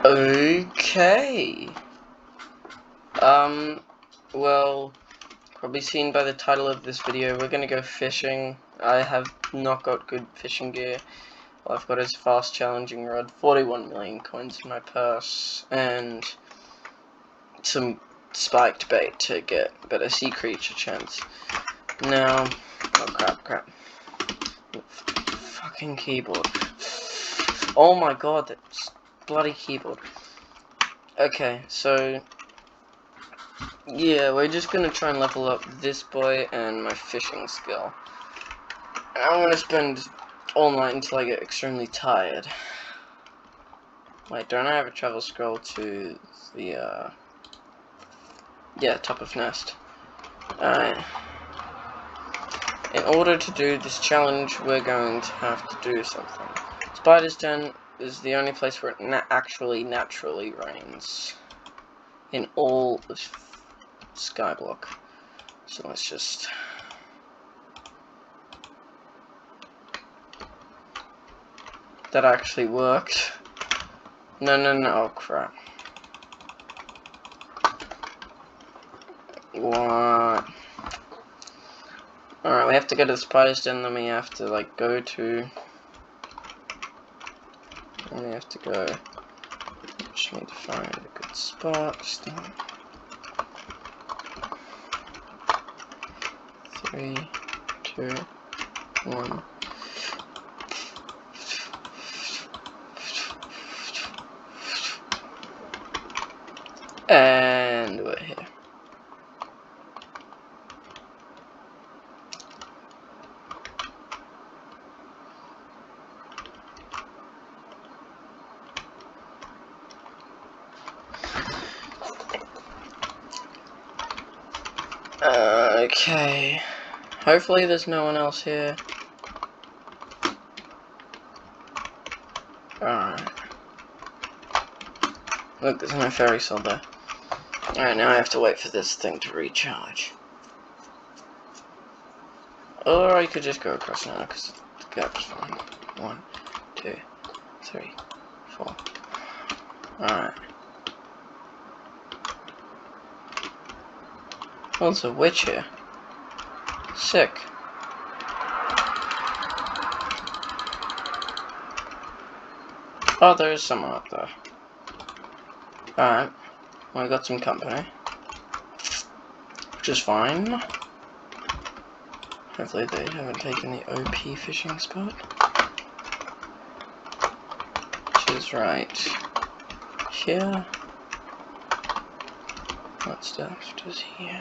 Okay. Well, probably seen by the title of this video, we're gonna go fishing. I have not got good fishing gear. All I've got is fast challenging rod, 41 million coins in my purse, and some spiked bait to get better sea creature chance. Now, oh crap. Fucking keyboard. Oh my god, that bloody keyboard. Okay, so yeah, we're just gonna try and level up this boy and my fishing skill. And I'm gonna spend all night until I get extremely tired. Wait, don't I have a travel scroll to the, yeah, top of nest. Alright. In order to do this challenge, we're going to have to do something. Spider's Den is the only place where it actually naturally rains in all of skyblock. So let's just... That actually worked. No, oh crap. What? Alright, we have to go to the Spider's Den, then we have to, like, go to... Then we have to go... Just need to find a good spot. 3, 2, 1... And we're here. Okay. Hopefully there's no one else here. Alright. Look, there's no fairy soul there. Alright, now I have to wait for this thing to recharge. Or I could just go across now, because the gap's fine. 1, 2, 3, 4. Alright. Oh, there's a witch here. Sick. Oh, there is someone up there. Alright. Well, I got some company. Which is fine. Hopefully they haven't taken the OP fishing spot. Which is right here. What stuff does here?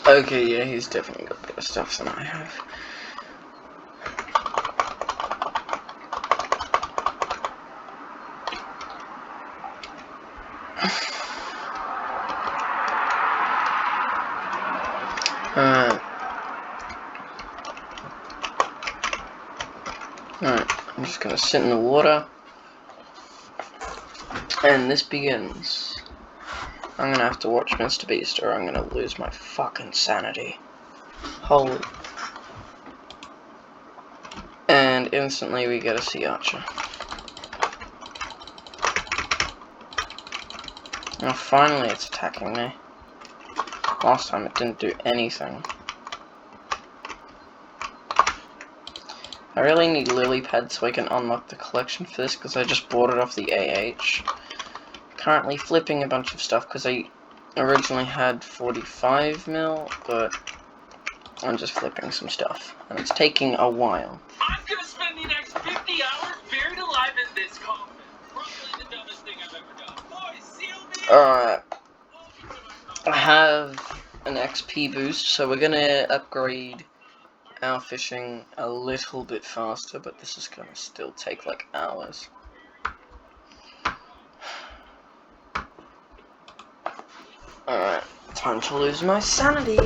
Okay, yeah, he's definitely got better stuff than I have. Alright, I'm just gonna sit in the water. And this begins. I'm gonna have to watch Mr. Beast or I'm gonna lose my fucking sanity. Holy. And instantly we get a sea archer. Now finally it's attacking me. Last time it didn't do anything. I really need lily pads so I can unlock the collection for this because I just bought it off the AH. Currently flipping a bunch of stuff because I originally had 45 mil, but I'm just flipping some stuff and it's taking a while. I'm gonna spend the next 50 hours buried alive in this coffin. Probably the dumbest thing I've ever done. Boys, seal me. Alright. I have an XP boost, so we're gonna upgrade our fishing a little bit faster, but this is gonna still take like hours. Alright, time to lose my sanity.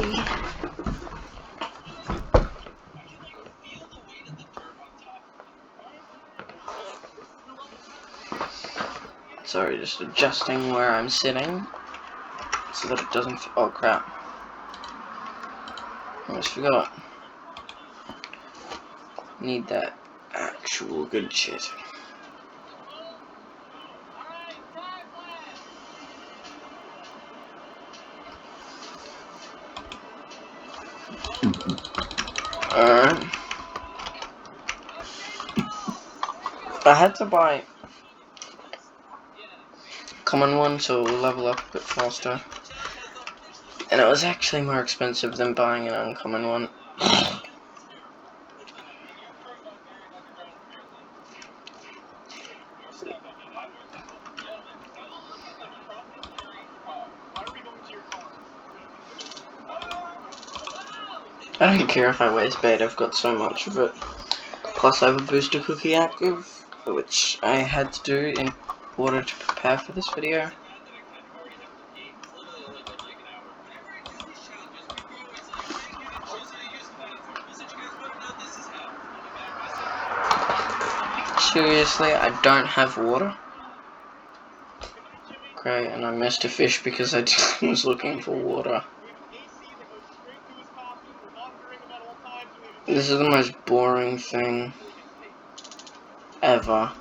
Sorry, just adjusting where I'm sitting so that it doesn't. Oh crap. I almost forgot. Need that actual good shit. Alright. I had to buy common one so it will level up a bit faster. And it was actually more expensive than buying an uncommon one. I don't care if I waste bait, I've got so much of it. Plus I have a booster cookie active, which I had to do in order to prepare for this video. Seriously, I don't have water. Great, and I missed a fish because I was looking for water. This is the most boring thing ever.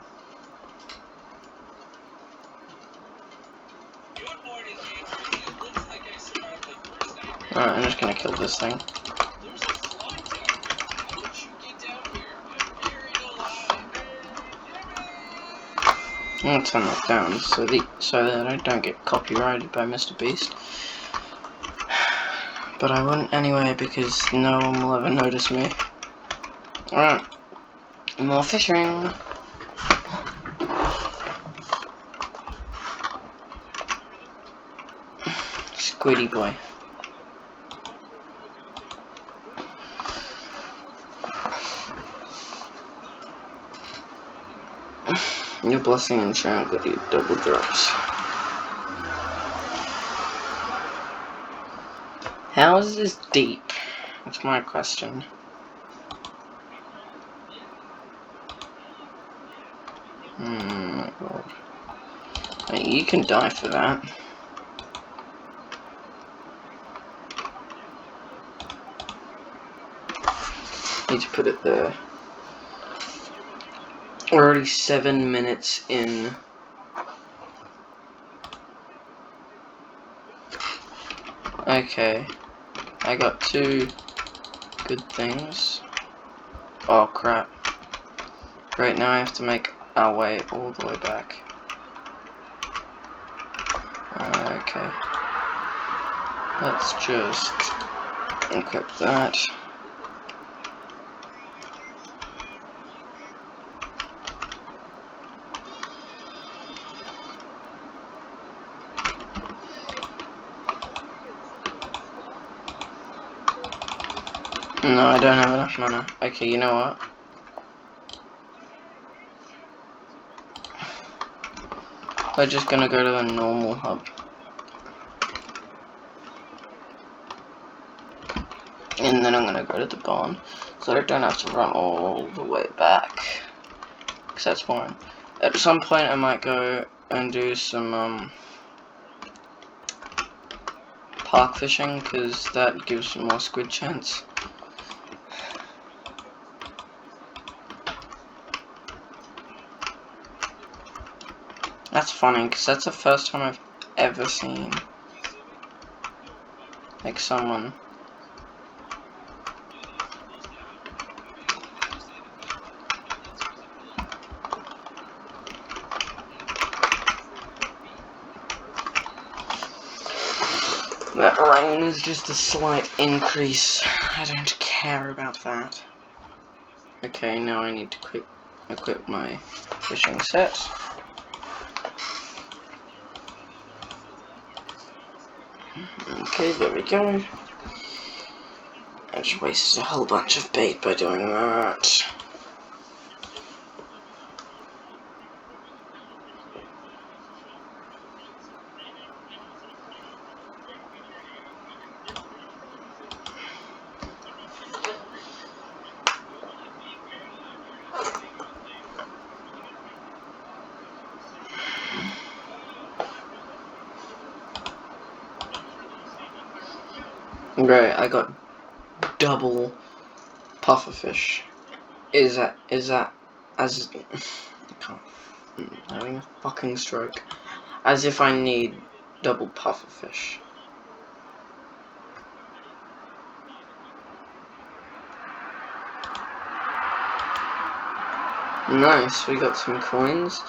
Alright, I'm just gonna kill this thing. I'm gonna turn that down so that I don't get copyrighted by Mr. Beast. But I wouldn't anyway because no one will ever notice me. Alright, more fishing. Squiddy boy. Your blessing and shine with you double drops. How is this deep? That's my question. My god. Hey, you can die for that. Need to put it there. We're already 7 minutes in. Okay. I got 2 good things. Oh crap. Great, now I have to make our way all the way back. Okay. Let's just equip that. No, I don't have enough mana. Okay, you know what? We're just gonna go to a normal hub. And then I'm gonna go to the barn, so I don't have to run all the way back. Because that's fine. At some point I might go and do some park fishing, because that gives more squid chance. That's funny, because that's the first time I've ever seen, like, someone. That rain is just a slight increase. I don't care about that. Okay, now I need to equip my fishing set. Okay, there we go. I just wasted a whole bunch of bait by doing that. Great, I got double pufferfish. is that as I can't, I'm having a fucking stroke. As if I need double pufferfish. Nice, we got some coins.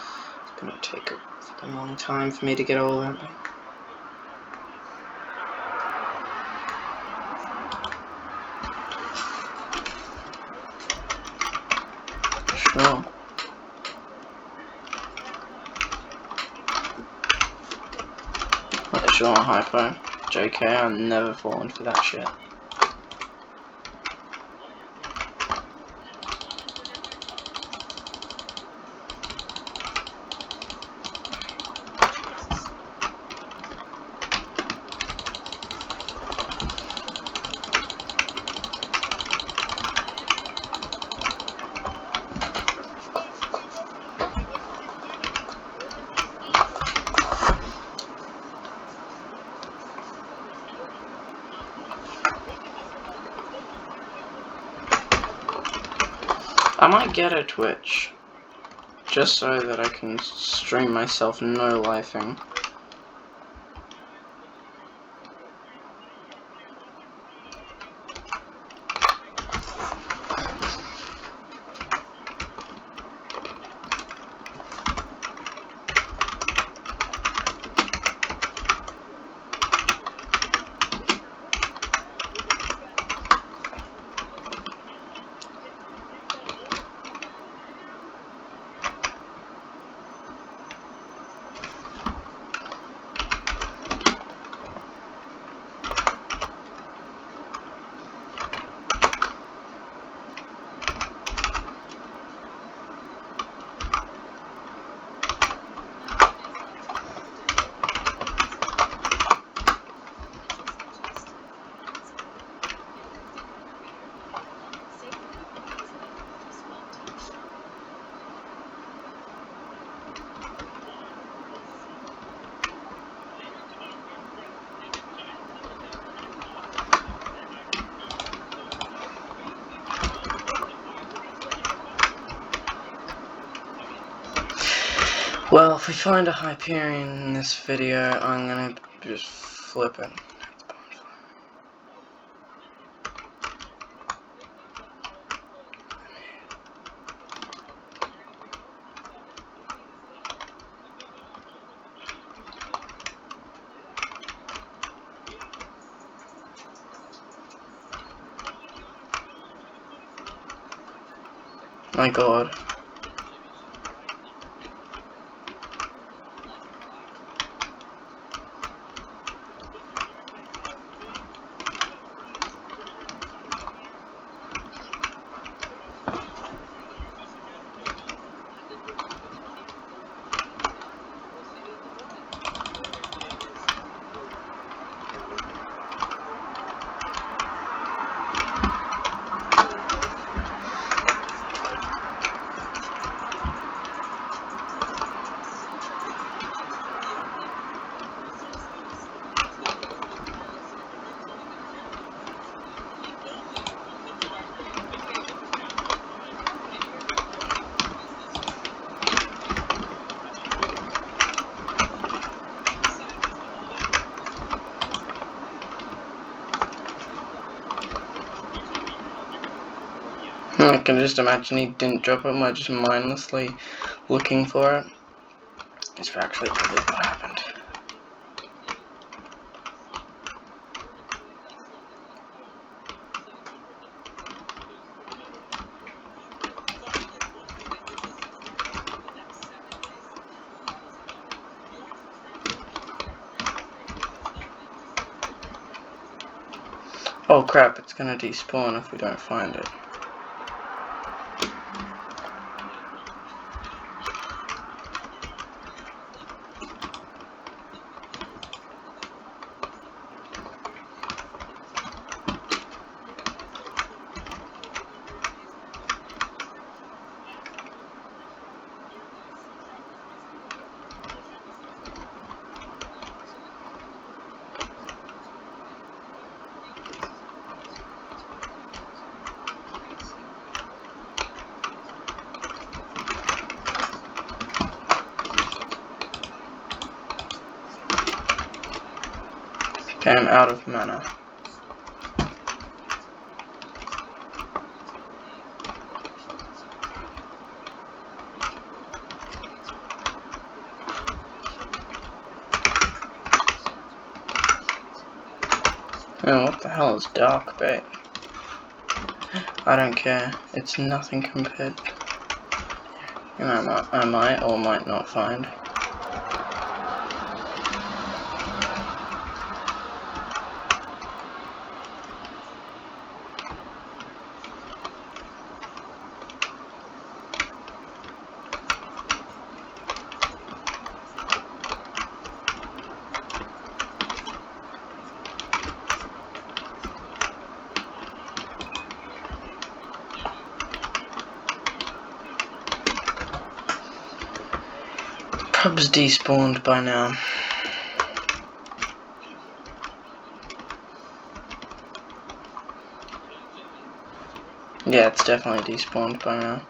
It's gonna take a fucking long time for me to get all that. Sure. Sure, hypo. JK, I'm never falling for that shit. I might get a Twitch, just so that I can stream myself no-lifing. Well, if we find a Hyperion in this video, I'm gonna just flip it. My god. I can just imagine he didn't drop it by just mindlessly looking for it. It's actually probably what happened. Oh crap, it's gonna despawn if we don't find it. Okay, I'm out of mana. Oh, what the hell is dark bait? I don't care. It's nothing compared. And I might or might not find. Pub's despawned by now. Yeah, it's definitely despawned by now.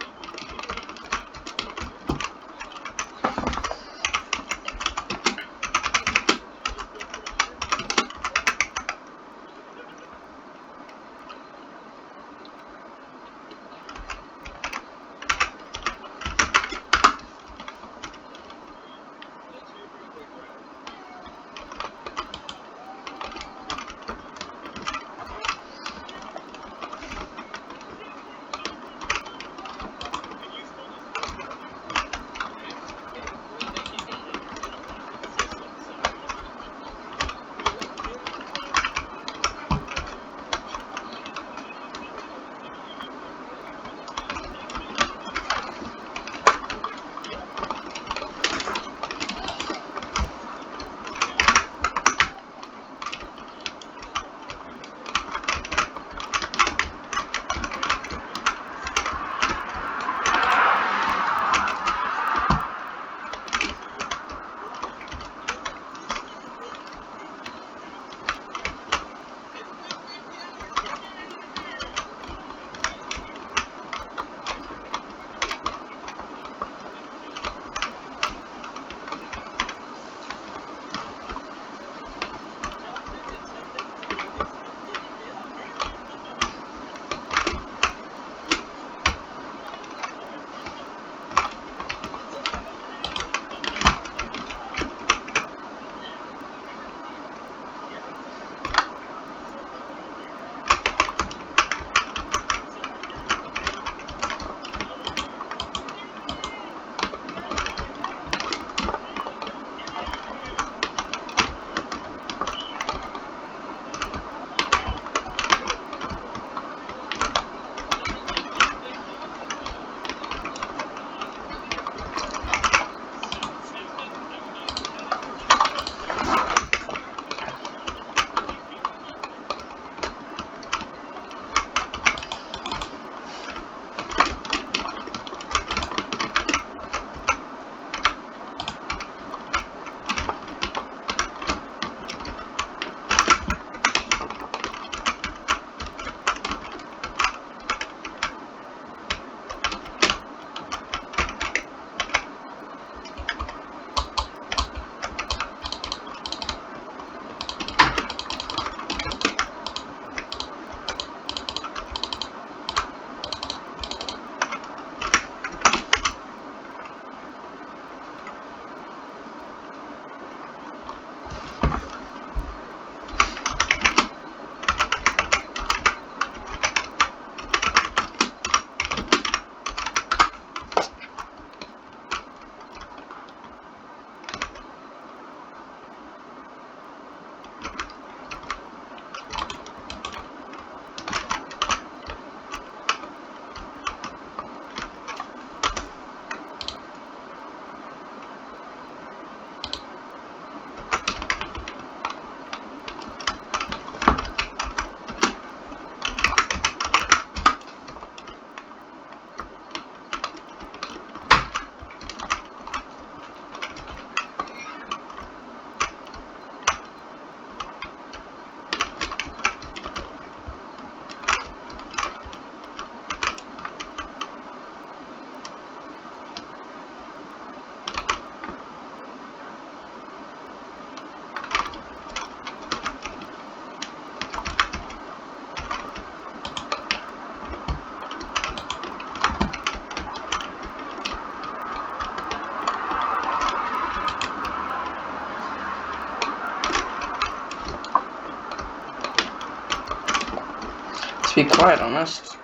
To be quite honest.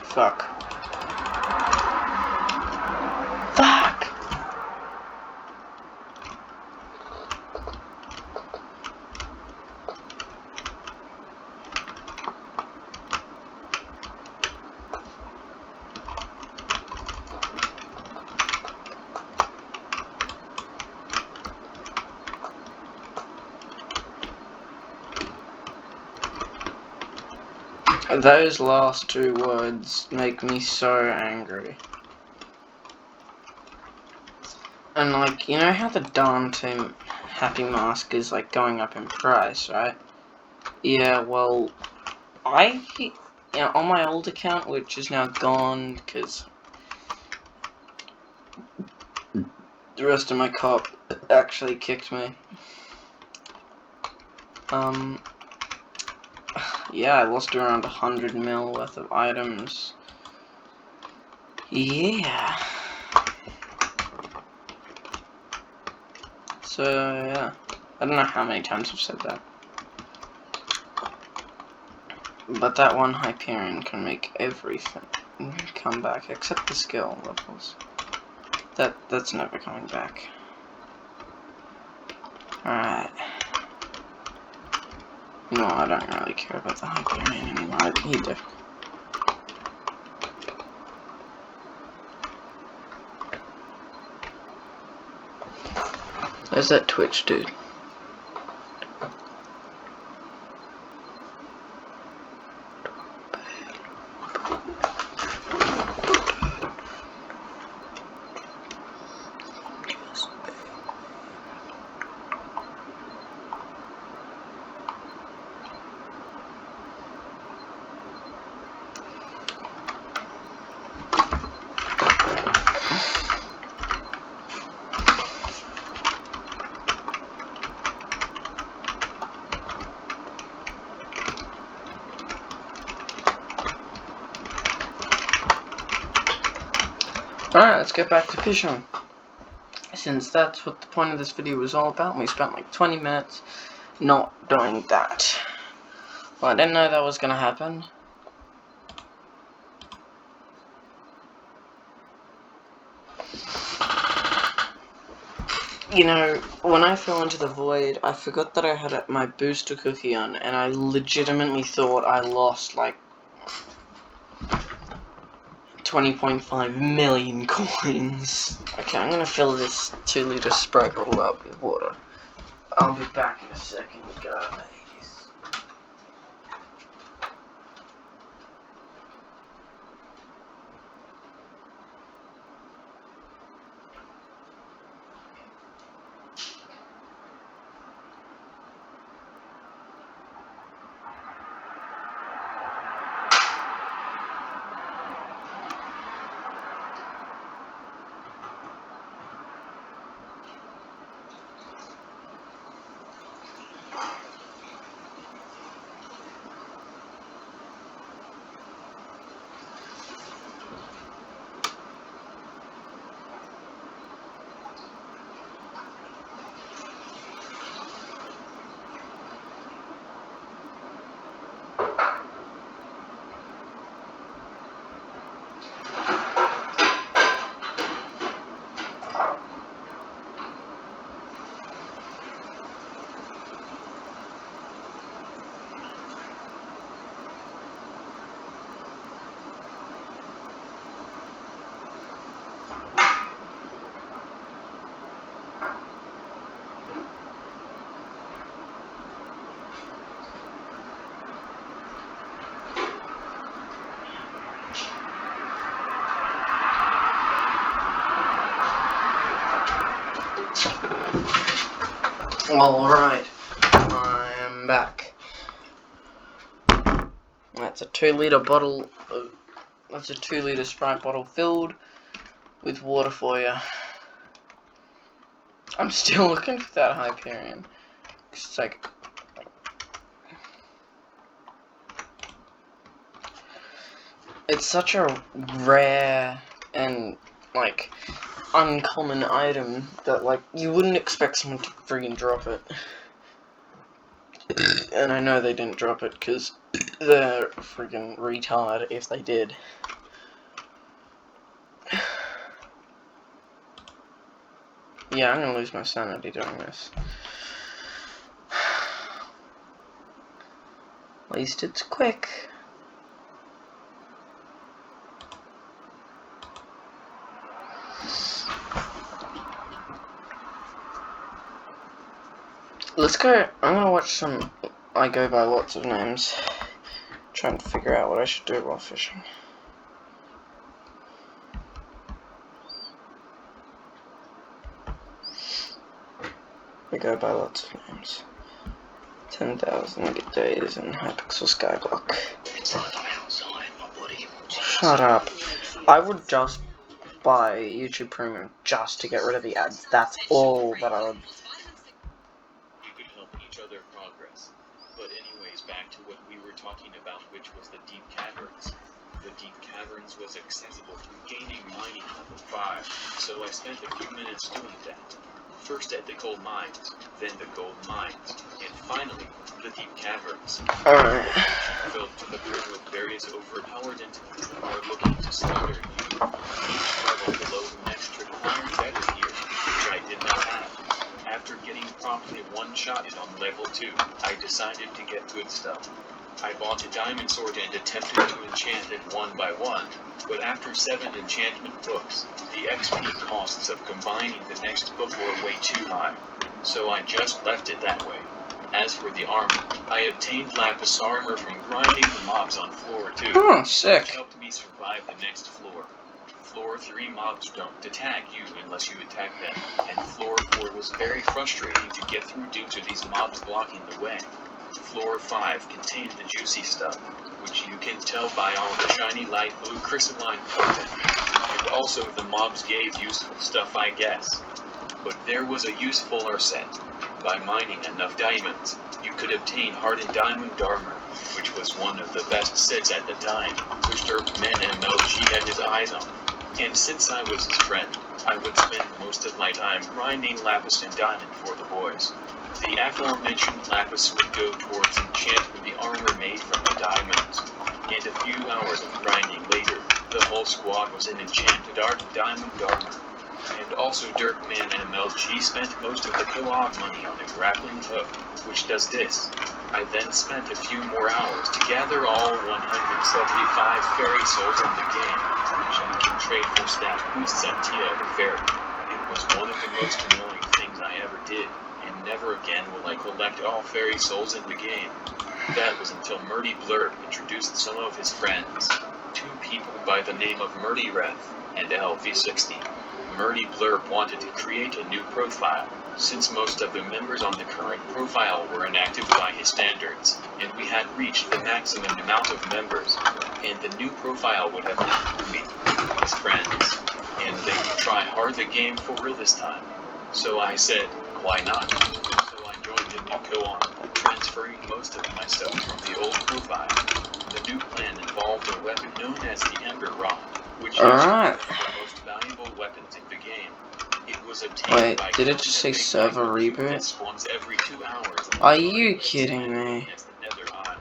Fuck. Fuck! Those last two words make me so angry. And like, you know how the Dante Happy Mask is like going up in price, right? Yeah, well, on my old account, which is now gone because the rest of my cop actually kicked me. Yeah, I lost around 100 mil worth of items. Yeah. So, yeah. I don't know how many times I've said that. But that one Hyperion can make everything come back, except the skill levels. That's never coming back. Alright. No, I don't really care about the Hyperion anymore. He did. There's that Twitch dude. Alright, let's get back to fishing. Since that's what the point of this video was all about, we spent like 20 minutes not doing that. Well, I didn't know that was gonna happen. You know, when I fell into the void, I forgot that I had my booster cookie on, and I legitimately thought I lost like 20.5 million coins. Okay, I'm gonna fill this 2-liter Sprite bottle up with water. I'll be back in a second, guys. Alright, I am back. That's a 2-liter bottle of, that's a 2-liter Sprite bottle filled with water for you. I'm still looking for that Hyperion. It's like, it's such a rare and like uncommon item that like you wouldn't expect someone to friggin' drop it. And I know they didn't drop it because They're freaking retard if they did. Yeah, I'm gonna lose my sanity doing this. At least it's quick. Let's go. I'm gonna watch some. I go by lots of names. Trying to figure out what I should do while fishing. I go by lots of names. 10,000 days in Hypixel Skyblock. It's like I'm outside my body. Shut up. I would just buy YouTube Premium just to get rid of the ads. That's all that I would. You could help each other progress. But anyways, back to what we were talking about, which was the Deep Caverns. The Deep Caverns was accessible through gaining mining level 5, so I spent a few minutes doing that. First at the coal mines, then the gold mines, and finally, the Deep Caverns. Alright. Filled to the brim with various overpowered entities that are looking to slaughter you. Each level below the next required better gear, which I did not have. After getting promptly one-shotted on level 2, I decided to get good stuff. I bought a diamond sword and attempted to enchant it one by one, but after 7 enchantment books, the XP costs of combining the next book were way too high, so I just left it that way. As for the armor, I obtained lapis armor from grinding the mobs on floor 2, Oh, sick. which helped me survive the next floor. Floor 3 mobs don't attack you unless you attack them, and floor 4 was very frustrating to get through due to these mobs blocking the way. Floor 5 contained the juicy stuff, which you can tell by all the shiny light blue crystalline content, and also the mobs gave useful stuff, I guess. But there was a useful set. By mining enough diamonds, you could obtain hardened diamond armor, which was one of the best sets at the time, which Dirkman MLG had his eyes on. And since I was his friend, I would spend most of my time grinding lapis and diamond for the boys. The aforementioned lapis would go towards enchanting the armor made from the diamonds, and a few hours of grinding later, the whole squad was in enchanted diamond armor. And also Dirkman MLG spent most of the co-op money on a grappling hook, which does this. I then spent a few more hours to gather all 175 fairy souls in the game, which I can trade for staff boosts at Tia the Fairy. It was one of the most annoying things I ever did, and never again will I collect all fairy souls in the game. That was until Murdy Blurb introduced some of his friends, 2 people by the name of Murdy Reth and LV60. Murdy Blurb wanted to create a new profile, since most of the members on the current profile were inactive by his standards, and we had reached the maximum amount of members, and the new profile would have been me, his friends, and they would try hard the game for real this time. So I said, why not? So I joined a new co-op, transferring most of my stuff from the old profile. The new plan involved a weapon known as the Ember Rod, which is one of the most valuable weapons in the game. It was obtained by did it just say server reboot? spawns every 2 hours. Are you kidding me? As the Nether Island.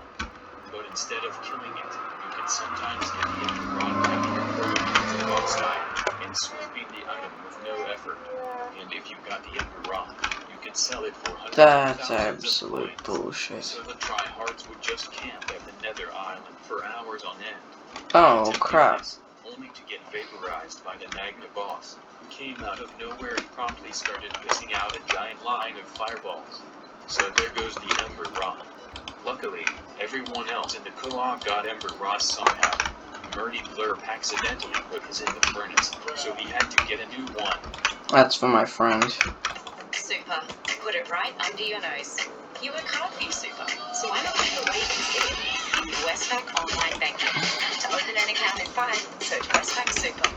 But instead of killing it, you can sometimes get the Ember Rod captured outside and swooping the item with no effort. And if you got the Ember Rod, you can sell it for hundreds That's of thousands absolute of coins. bullshit. So the tryhards would just camp at the Nether Island for hours on end. Oh crap. Only to get vaporized by the Magma boss, who came out of nowhere and promptly started pissing out a giant line of fireballs. So there goes the Ember Rod. Luckily, everyone else in the co-op got Ember Rod somehow. Murdy Blurb accidentally put his in the furnace, so he had to get a new one. That's for my friend. Super. Put it right under your nose. You work hard for your super, so why not give it away instead? Westpac Online Banking. To open an account in 5, search Westpac Super.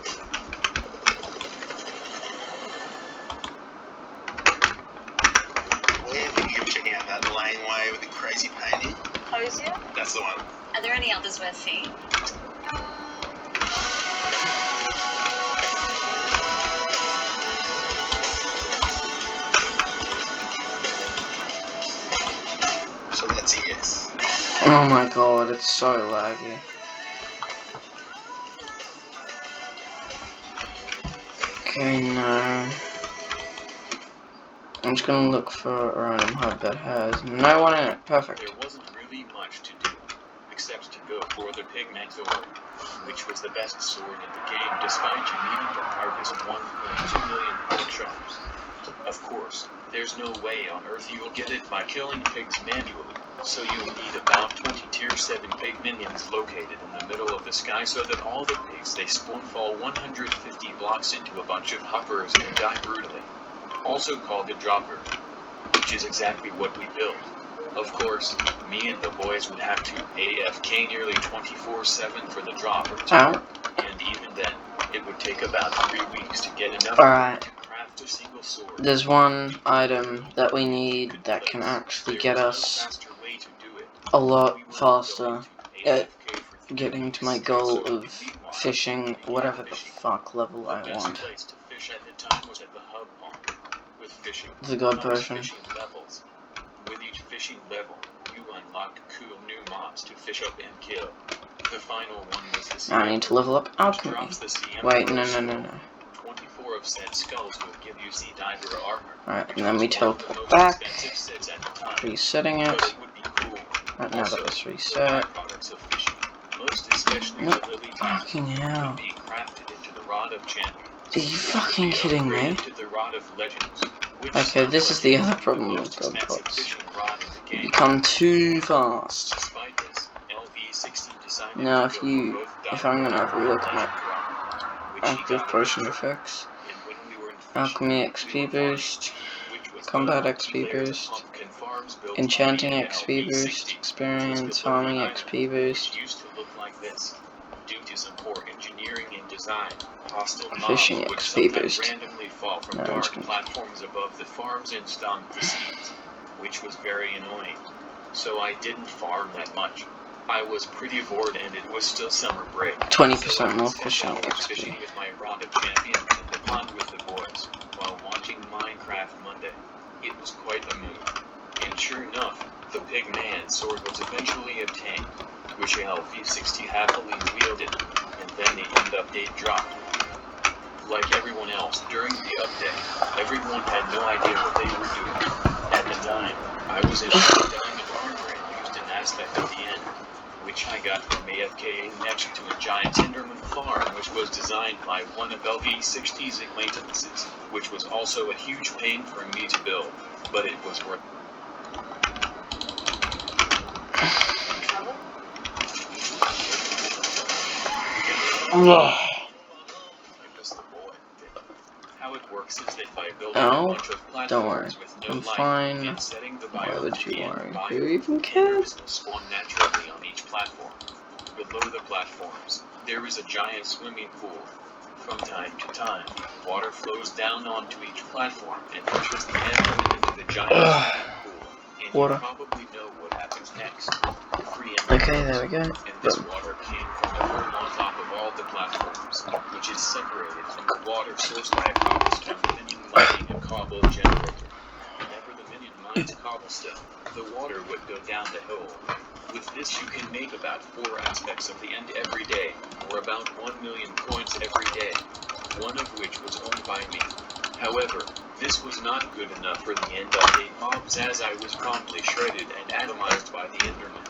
Where are you checking out that laneway with the crazy painting? Hosier? That's the one. Are there any others worth seeing? So that's a yes. Oh my god, it's so laggy. Okay, no. I'm just gonna look for a random hub that has no one in it. Perfect. There wasn't really much to do, except to go for the pigman sword, which was the best sword in the game despite you needing to harvest 1.2 million pork chops. Of course, there's no way on Earth you will get it by killing pigs manually, so you'll need about 20 tier 7 pig minions located in the middle of the sky so that all the pigs they spawn fall 150 blocks into a bunch of hoppers and die brutally. Also called the dropper, which is exactly what we built. Of course, me and the boys would have to AFK nearly 24/7 for the dropper too, and even then, it would take about 3 weeks to get enough to craft a single sword. There's one item that we need that can actually get us a lot faster at getting to my goal of fishing whatever the fuck level I want. The god version. With each fishing level, you unlocked cool new mobs to fish up and kill. The final one was the sea. I need to level up alchemy. Wait, no. 24 of said skulls will give you sea diver armor. Alright, and then we teleport back, resetting it. Right now that was reset. No, fucking hell. Are you fucking kidding me? Okay, this is the other problem with god pots. You become too fast. Now if I'm gonna have a look at my active potion effects, alchemy XP boost, combat XP boost, enchanting XP boost, experience, farming XP boost, fishing XP boost. No, I'm just gonna... platforms above the farms and stomp the seeds, which was very annoying. So I didn't farm that much. I was pretty bored and it was still summer break. 20% more fishing XP. With my rod of champion in the pond with the boys while watching Minecraft Monday. It was quite a move. And sure enough, the Pigman sword was eventually obtained, which LV60 happily wielded, and then the end update dropped. Like everyone else during the update, everyone had no idea what they were doing. At the time, I was in diamond armor and used an aspect of the end, which I got from AFKing next to a giant Enderman farm, which was designed by one of LV60's acquaintances, which was also a huge pain for me to build, but it was worth it. How it works is that by building a bunch of platforms with no light and setting the Why would you worry? biome, Who even cares? will spawn naturally on each platform. Below the platforms, there is a giant swimming pool. From time to time, water flows down onto each platform and pushes the enderman into the giant swimming pool. And Water. you probably know what happens next. Okay, there we go. And this water came from the room on top of all the platforms, which is separated from the water source by a cobblestone minion mining a cobble generator. Whenever the minion mines cobblestone, the water would go down the hole. With this you can make about 4 aspects of the end every day, or about 1 million coins every day, one of which was owned by me. However, this was not good enough for the end update mobs as I was promptly shredded and atomized by the Enderman.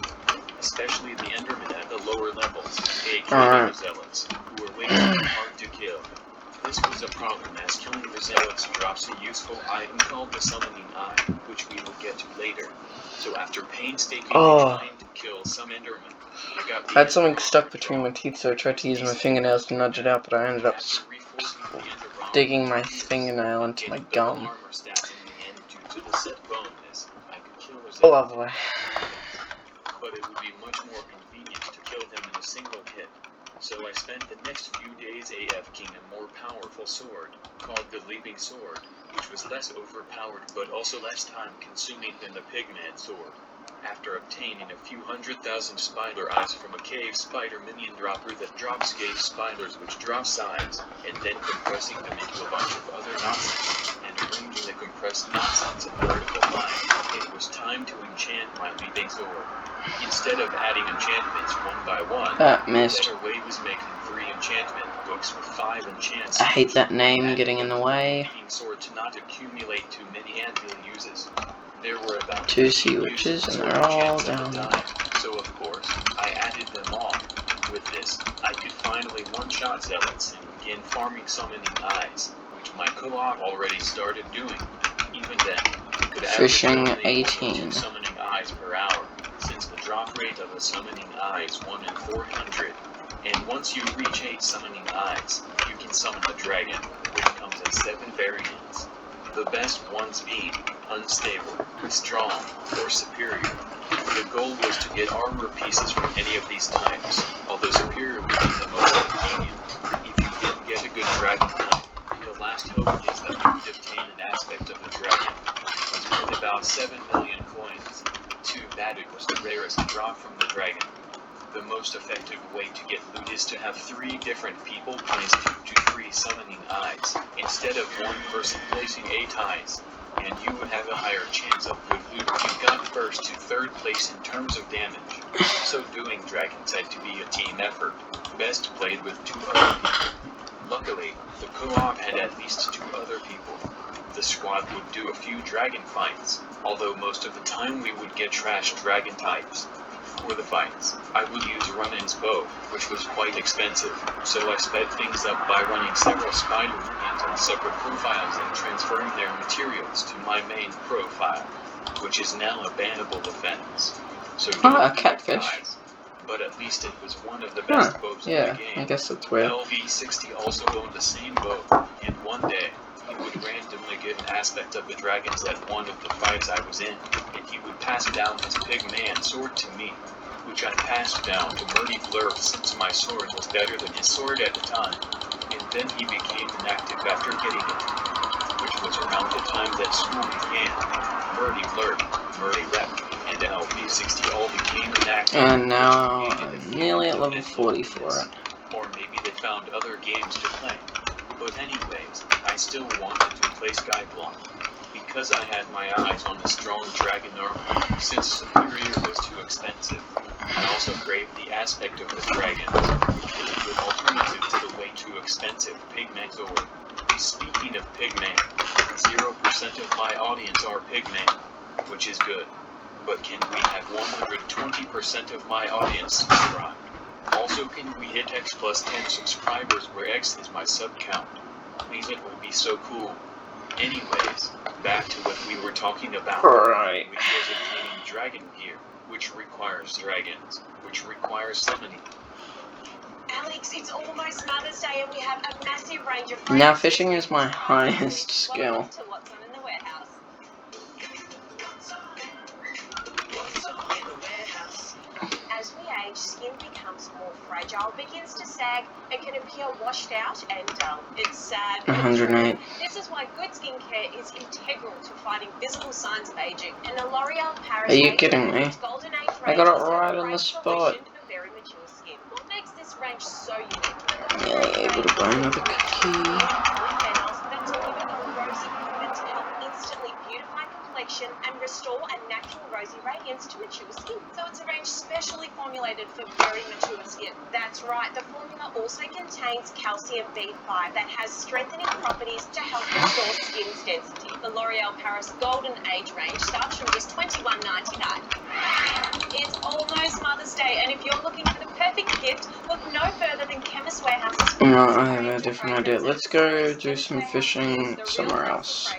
Especially the Endermen at the lower levels, aka Zealots, who were way too hard to kill. This was a problem as killing the Zealots drops a useful item called the Summoning Eye, which we will get to later. So after painstakingly trying to kill some Endermen, I got the I had something stuck between my teeth, so I tried to use my fingernails to nudge it out, but I ended up digging my fingernail into my gum. Lovely. But it would be much more convenient to kill them in a single hit. So I spent the next few days AFKing a more powerful sword, called the Leaping Sword, which was less overpowered but also less time consuming than the Pigman sword. After obtaining a few 100,000 spider eyes from a cave spider minion dropper that drops cave spiders which drop sides, and then compressing them into a bunch of other nonsense, and arranging the compressed nonsense in vertical line, it was time to enchant my leaping sword. Instead of adding enchantments one by one, That the missed. better way was making 3 enchantment books with 5 enchants. I hate that name And getting in the way. leaping sword to not accumulate too many anvil uses. There were about 2 sea 15 witches, uses and of they're all enchants at down. the time, so of course, I added them all. With this, I could finally one-shot zealots and begin farming summoning eyes, which my co-op already started doing. Even then, you could Fishing average only 1 or 18. 2 summoning eyes per hour, since the drop rate of a summoning eye is 1 in 400. And once you reach 8 summoning eyes, you can summon a dragon, which comes in 7 variants. The best ones being unstable, strong, or superior. The goal was to get armor pieces from any of these types, although superior would be the most convenient. If you didn't get a good dragon type, the last hope is that you could obtain an aspect of the dragon. It's worth about 7 million coins. Too bad it was the rarest drop from the dragon. The most effective way to get loot is to have 3 different people place 2 to 3 summoning eyes, instead of 1 person placing 8 eyes, and you would have a higher chance of good loot if you got first to 3rd place in terms of damage. So doing dragons had to be a team effort, best played with 2 other people. Luckily, the co-op had at least 2 other people. The squad would do a few dragon fights, although most of the time we would get trash dragon types. For the fights, I would use Runnin's bow, which was quite expensive, so I sped things up by running several spider minions on separate profiles and transferring their materials to my main profile, which is now a bannable offense. So Ah, don't a do it, catfish. guys. But at least it was one of the best bows in Yeah, the game. I guess that's weird. LV60 also owned the same bow, and one day, he would randomly get an aspect of the dragons at one of the fights I was in, and he would pass down his pigman sword to me, which I passed down to Murdy Blurb since my sword was better than his sword at the time, and then he became inactive after getting it, which was around the time that school began. Murdy Blurb, Murdy Rep, and LV60 all became inactive. And now which created a I'm feeling nearly at of level 40 for emptiness. it. Or maybe they found other games to play. But anyways, I still wanted to play Skyblock, because I had my eyes on the strong dragon armor, since Superior was too expensive. I also craved the aspect of the dragons, which was a good alternative to the way too expensive Pigman sword. Speaking of Pigman, 0% of my audience are Pigman, which is good. But can we have 120% of my audience subscribe? Also, can we hit X plus 10 subscribers where X is my sub count? Please, it will be so cool. Anyways, back to what we were talking about, Right. which was obtaining dragon gear, which requires dragons, which requires summoning. Alex, it's almost Mother's Day and we have a massive range of Now fragrances. fishing is my highest skill. Welcome to what's on in the warehouse. As we age, skin becomes more fragile, begins to sag, and can appear washed out and dull. It's sad. but 108. true. This is why good skincare is integral to fighting visible signs of aging. And the L'Oreal Paris Are you Age kidding me? Its Golden Age I got range it is a right on the great spot. solution for very mature skin. What makes this range so unique? Nearly able to buy another cookie. Polyphenols that deliver a rosy pigment to help instantly beautify complexion and restore a natural rosy radiance to mature skin. So it's a range specially formulated for very mature skin. That's right, the formula also contains calcium B5 that has strengthening properties to help restore skin's density. The L'Oreal Paris Golden Age range starts from just $21.99. It's almost Mother's Day, and if you're looking for the perfect gift, look no further than Chemist Warehouse's No, I have a different idea. Let's go do some fishing somewhere else.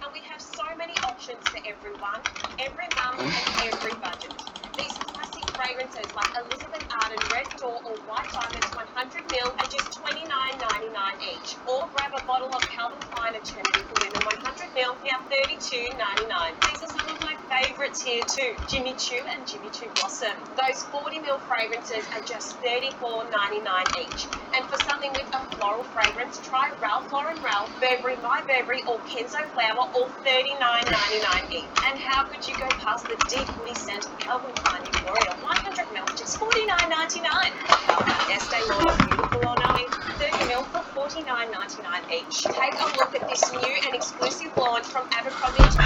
And we have so many options for everyone, every mum, and every budget. These classic fragrances like Elizabeth Arden Red Door or White Diamonds 100ml are just $29.99 each. Or grab a bottle of Calvin Klein Eternity for Women 100ml, now $32.99. These are some of my favourites here too, Jimmy Choo and Jimmy Choo Blossom. Those 40ml fragrances are just $34.99 each. And for something with a floral fragrance, try Ralph Lauren Ralph, Burberry My Burberry or Kenzo Flower, all $39.99 each. And how could you go past the deep woody scent of Calvin Klein Victoria 100ml, just $49.99. How about Estee Lauder Beautiful All Knowing 30ml for $29.99 each. Take a look at this new and exclusive launch from Abercrombie & Fitch.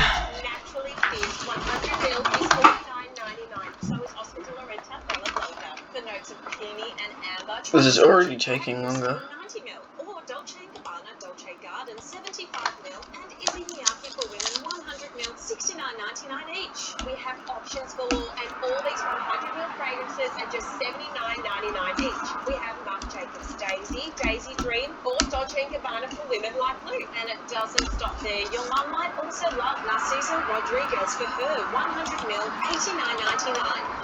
Naturally Fizz 100ml is $49.99. So is Oscar de la Renta Bella Blanca. The notes of peony and amber. This is already taking longer. 90ml. Or Dolce & Gabbana Dolce Garden 75ml and Izzy Miyake for women 100ml $69.99 each. We have options galore and all these 100ml fragrances at just $79.99 each. We have Marc Jacobs Daisy, Daisy Dream, or Dolce & Gabbana for women like Blue. And it doesn't stop there. Your mum might also love Narciso Rodriguez for her 100ml $89.99.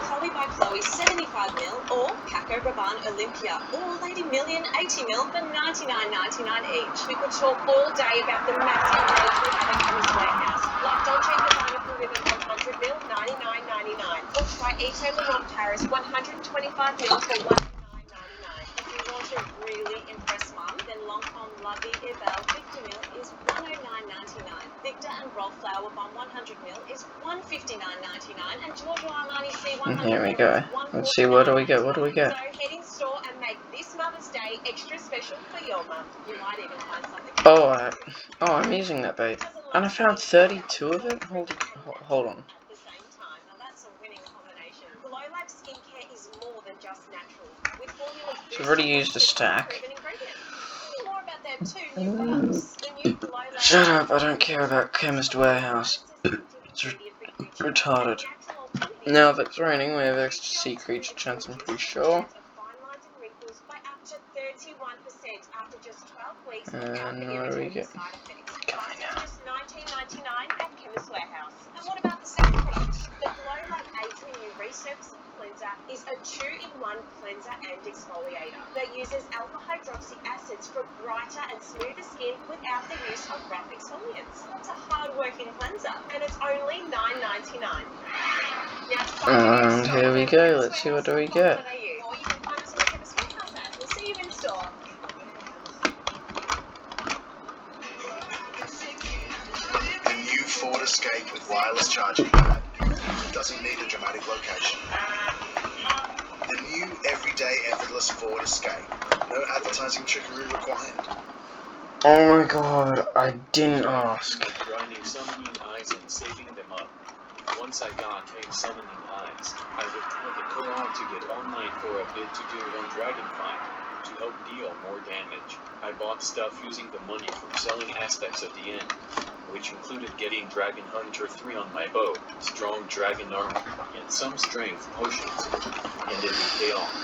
Chloe by Chloe 75ml or Paco Rabanne Olympia or Lady Million 80ml for $99.99 each. We could talk all day about the massive range we have at Chemist Warehouse, like Dolce & Gabbana for women 100ml $99.99 or try Ito Laurent Paris 125ml for $19.99. If you want to really impress mum, then Lancôme La Vie et Belle 50ml is $109.99. Victor and Rolf Flower Bomb 100ml is $159.99 and Giorgio Armani C 100ml. Here we go. Let's see, what do we get? What do we get? So head in store and make this Mother's Day extra special for your mum. You might even find something. I'm using that bait. And I found 32 of it? Hold on. At the same time. Now that's a winning combination. Glow Lab skincare is more than just natural. With formulas So I've already used a stack. More about their two new products. The new Glow Lab. Shut up, I don't care about Chemist Warehouse. It's retarded. Now if it's raining, we have extra sea creature chance, I'm pretty sure. And what do we get? Coming out. Just $19.99 at Chemist Warehouse. And what about the second product? The Glow Lab 18 new Resurfacing Cleanser is a 2-in-1 cleanser and exfoliator that uses alpha hydroxy acids for brighter and smoother skin without the use of rough exfoliants. It's a hard-working cleanser, and it's only $9.99. And here we go. Let's see, what do we get? Or you can find us on the Chemist Warehouse app. We'll see you in store. The new Ford Escape with wireless charging pad. It doesn't need a dramatic location. The new everyday effortless Ford Escape. No advertising trickery required. Oh my god, I didn't ask. Grinding summoning eyes and saving them up. Once I got 10 summoning eyes, I would tell the co-op to get online for a bit to do it on Dragonfire to help deal more damage. I bought stuff using the money from selling aspects at the end, which included getting Dragon Hunter 3 on my bow, strong dragon armor, and some strength potions, and it would pay off.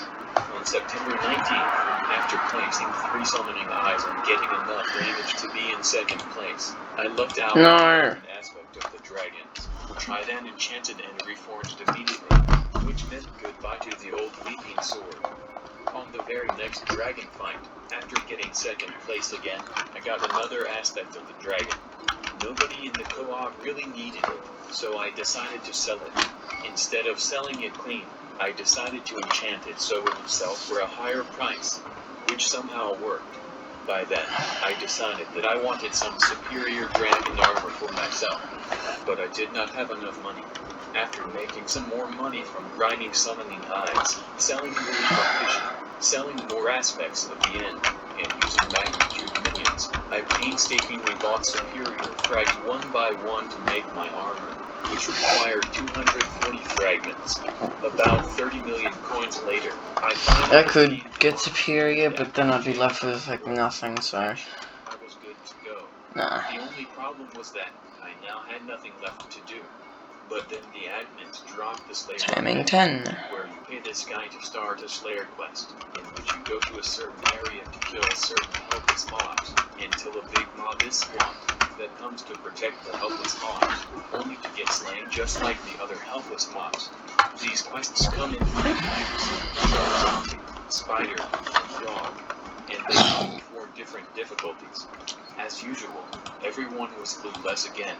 On September 19th, after placing 3 summoning eyes and getting enough damage to be in second place, I looked out at an aspect of the dragons, which I then enchanted and reforged immediately, which meant goodbye to the old leaping sword. On the very next dragon fight, after getting second place again, I got another aspect of the dragon. Nobody in the co-op really needed it, so I decided to sell it. Instead of selling it clean, I decided to enchant it so it would sell for a higher price, which somehow worked. By then, I decided that I wanted some superior dragon armor for myself, but I did not have enough money. After making some more money from grinding summoning eyes, selling more competition, selling more aspects of the end, and using magnitude minions, I painstakingly bought superior frags one by one to make my armor, which required 240 fragments. About 30 million coins later, I finally I could get superior, but then I'd be left with like nothing, so I was good to go. nah. The only problem was that I now had nothing left to do. But then the admins dropped the Slayer Timing quest, 10. where you pay this guy to start a Slayer quest, in which you go to a certain area to kill certain helpless mobs, until a big mob is spawned that comes to protect the helpless mobs, only to get slain just like the other helpless mobs. These quests come in 3 types: zombie, spider, and dog, and they come 4 different difficulties. As usual, everyone was clueless again.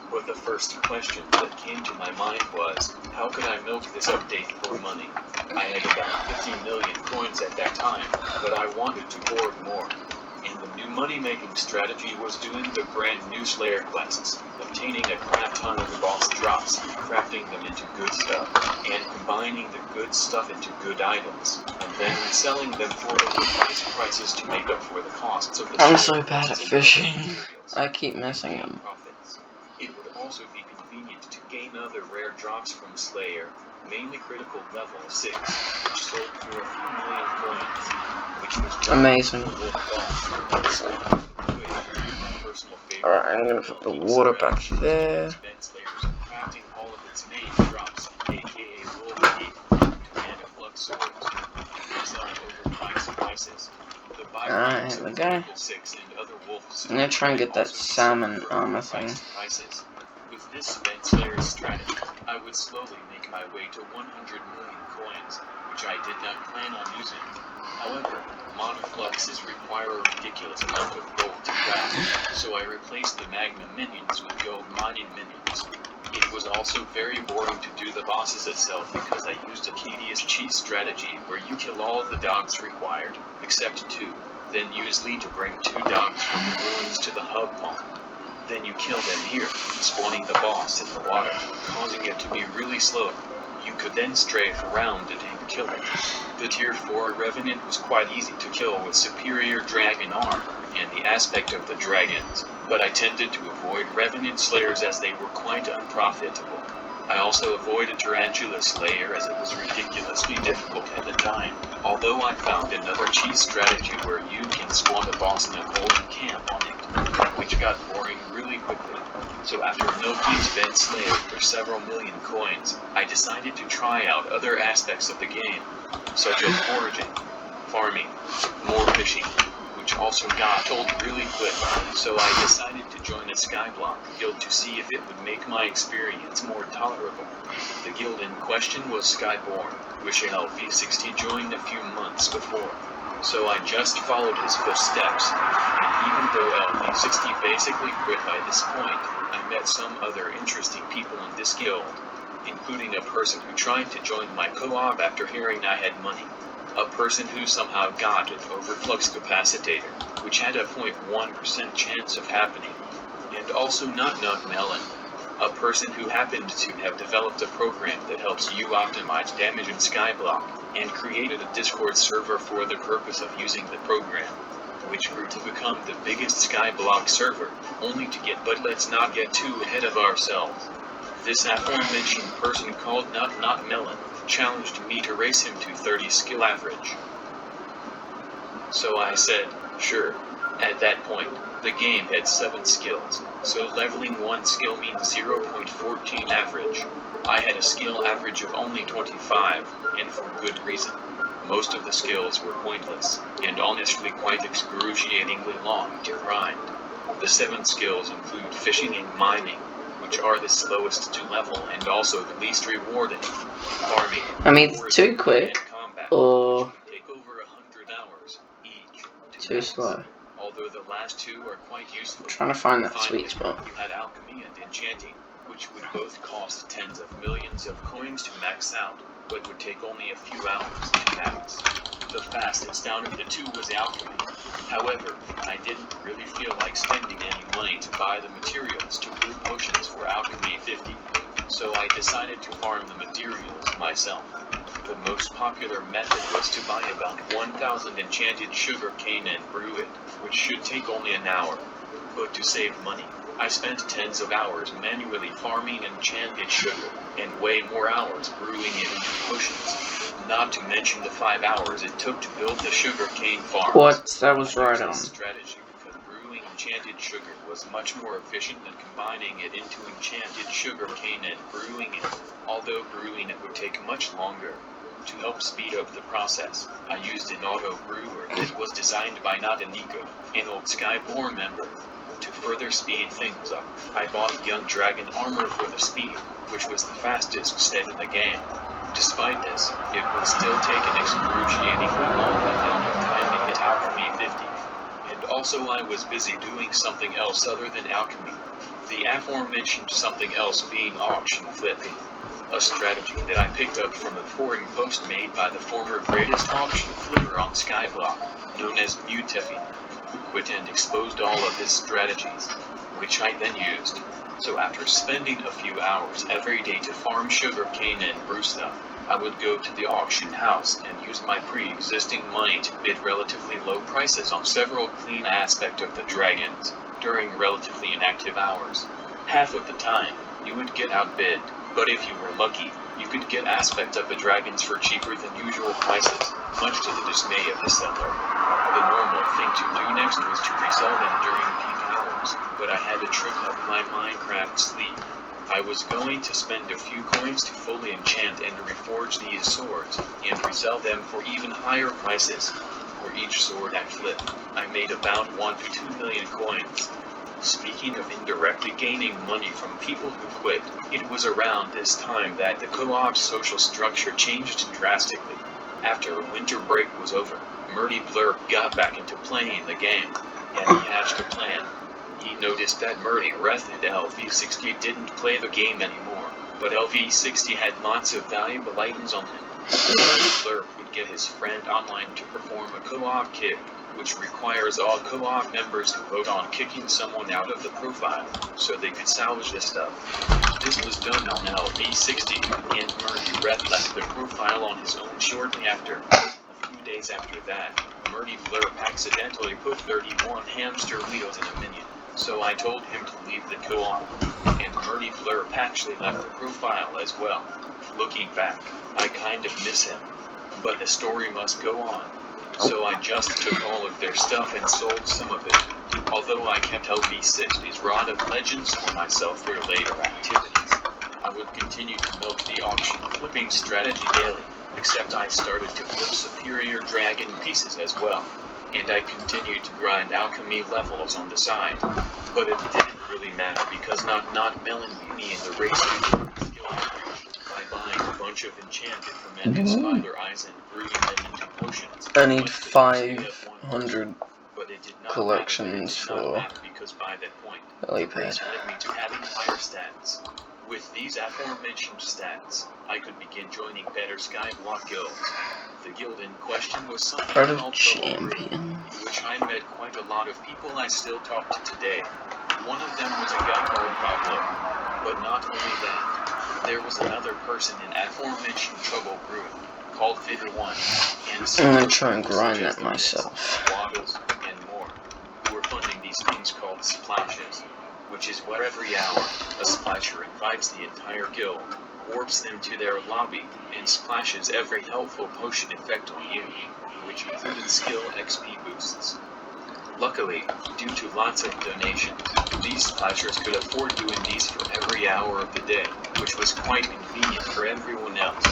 But the first question that came to my mind was, how could I milk this update for money? I had about 50 million coins at that time, but I wanted to hoard more. and the new money-making strategy was doing the brand new Slayer quests, obtaining a crap ton of the boss drops, crafting them into good stuff, and combining the good stuff into good items, and then reselling them for overpriced prices to make up for the costs of the I'm Slayer so bad at quests and fishing. materials. I keep missing them. Profits. It would also be convenient to gain other rare drops from Slayer, mainly critical level 6, which sold for a few million coins, which was Amazing. Alright, I'm gonna put the water back there. Crafting all of its main drops, aka wolf teeth, and a flux swords. Sell overpriced prices. The Alright, here we go. 6 and other wolf I'm gonna try and get that also salmon for armor thing. overpriced prices. With this Spent Slayer's strategy, I would slowly make my way to 100 million coins, which I did not plan on using. However, monofluxes require a ridiculous amount of gold to craft, so I replaced the Magnum minions with gold mining minions. It was also very boring to do the bosses itself because I used a tedious cheat strategy where you kill all of the dogs required, except 2, then use Lee to bring 2 dogs from the ruins to the hub pond. Then you kill them here, spawning the boss in the water, causing it to be really slow. You could then strafe around it and kill it. The tier 4 Revenant was quite easy to kill with superior dragon armor and the aspect of the dragons, but I tended to avoid Revenant Slayers as they were quite unprofitable. I also avoided Tarantula Slayer as it was ridiculously difficult at the time, although I found another cheat strategy where you can spawn a boss in a golden camp on it, which got boring really quickly. So after milking Spent Slayer for several million coins, I decided to try out other aspects of the game, such as foraging, farming, more fishing, which also got old really quick, so I decided to join a skyblock guild to see if it would make my experience more tolerable. The guild in question was Skyborn, which LV60 joined a few months before, so I just followed his footsteps, and even though LV60 basically quit by this point, I met some other interesting people in this guild, including a person who tried to join my co-op after hearing I had money. A person who somehow got an overflux capacitator, which had a 0.1% chance of happening, and also not Melon, a person who happened to have developed a program that helps you optimize damage in Skyblock, and created a Discord server for the purpose of using the program, which grew to become the biggest Skyblock server, only to get, but let's not get too ahead of ourselves. This aforementioned person called Not Melon challenged me to race him to 30 skill average. So I said, sure. At that point, the game had 7 skills, so leveling 1 skill means 0.14 average. I had a skill average of only 25, and for good reason. Most of the skills were pointless, and honestly quite excruciatingly long to grind. The 7 skills include fishing and mining, which are the slowest to level and also the least rewarding. Farming, I mean, it's too quick, combat, or which would take over 100 hours each to too max. slow. Although the last 2 are quite useful. I'm trying to find that Finally, sweet spot. you had alchemy and enchanting, which would both cost tens of millions of coins to max out, but would take only a few hours to max. The fastest out of the 2 was alchemy. However, I didn't really feel like spending any money to buy the materials to brew potions for alchemy 50, so I decided to farm the materials myself. The most popular method was to buy about 1,000 enchanted sugar cane and brew it, which should take only an hour. But to save money, I spent tens of hours manually farming enchanted sugar, and way more hours brewing it into potions. Not to mention the 5 hours it took to build the sugar cane farms. What? That was right I on. used this strategy because brewing enchanted sugar was much more efficient than combining it into enchanted sugar cane and brewing it, although brewing it would take much longer. To help speed up the process, I used an auto brewer that was designed by Nico, an old Skyborn member. To further speed things up, I bought Young Dragon armor for the speed, which was the fastest stat in the game. Despite this, it would still take an excruciatingly long amount of time to hit alchemy 50, and Also, I was busy doing something else other than alchemy. The aforementioned something else being auction flipping. A strategy that I picked up from a forum post made by the former greatest auction flipper on Skyblock, known as Mutefi, who quit and exposed all of his strategies, which I then used. So after spending a few hours every day to farm sugarcane and brew stuff, I would go to the auction house and use my pre-existing money to bid relatively low prices on several clean aspects of the dragons during relatively inactive hours. Half of the time, you would get outbid, but if you were lucky, you could get aspect of the dragons for cheaper than usual prices, much to the dismay of the seller. The normal thing to do next was to resell them during peak hours, but I had to trick up my Minecraft sleep. I was going to spend a few coins to fully enchant and reforge these swords, and resell them for even higher prices. For each sword I flipped, I made about 1 to 2 million coins. Speaking of indirectly gaining money from people who quit, it was around this time that the co-op social structure changed drastically. After winter break was over, Murdy Blurb got back into playing the game, and he hatched a plan. He noticed that Murdy Reth and LV60 didn't play the game anymore, but LV60 had lots of valuable items on him. Murdy Blurb would get his friend online to perform a co-op kick, which requires all co-op members to vote on kicking someone out of the profile, so they could salvage the stuff. This was done on LV60, and Murdy Reth left the profile on his own shortly after. A few days after that, Murdy Blurb accidentally put 31 hamster wheels in a minion, so I told him to leave the co-op, and Murdy Blurb actually left the profile as well. Looking back, I kind of miss him, but the story must go on. So I just took all of their stuff and sold some of it, although I kept LV60's Rod of Legends for myself for later activities. I would continue to milk the auction flipping strategy daily, except I started to flip superior dragon pieces as well, and I continued to grind alchemy levels on the side, but it didn't really matter because not Melon beat me in the race to skill by buying a bunch of enchanted fermented spider eyes and brewing them into potions. I need 500 but it did not collections for because by that point, lily the race pad. led me to having higher stats. With these aforementioned stats, I could begin joining better skyblock guilds. The guild in question was something Part of called Trouble Brew, champion. in which I met quite a lot of people I still talk to today. One of them was a guy called Pablo, but not only that. There was another person in aforementioned Trouble Brew, called Figure One, and I'm gonna try and grind that myself. Waddles, and more, who were funding these things called splashes, which is where every hour a splasher invites the entire guild, warps them to their lobby, and splashes every helpful potion effect on you, which included skill XP boosts. Luckily, due to lots of donations, these splashers could afford doing these for every hour of the day, which was quite convenient for everyone else.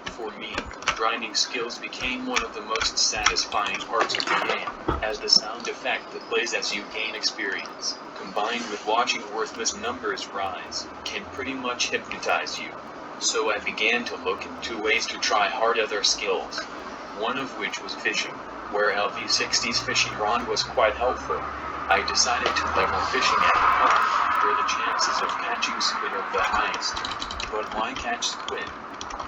For me, grinding skills became one of the most satisfying parts of the game, as the sound effect that plays as you gain experience, combined with watching worthless numbers rise, can pretty much hypnotize you. So I began to look into ways to try hard other skills, one of which was fishing, where LV60's fishing rod was quite helpful. I decided to level fishing at the pond, where the chances of catching squid are the highest. But why catch squid?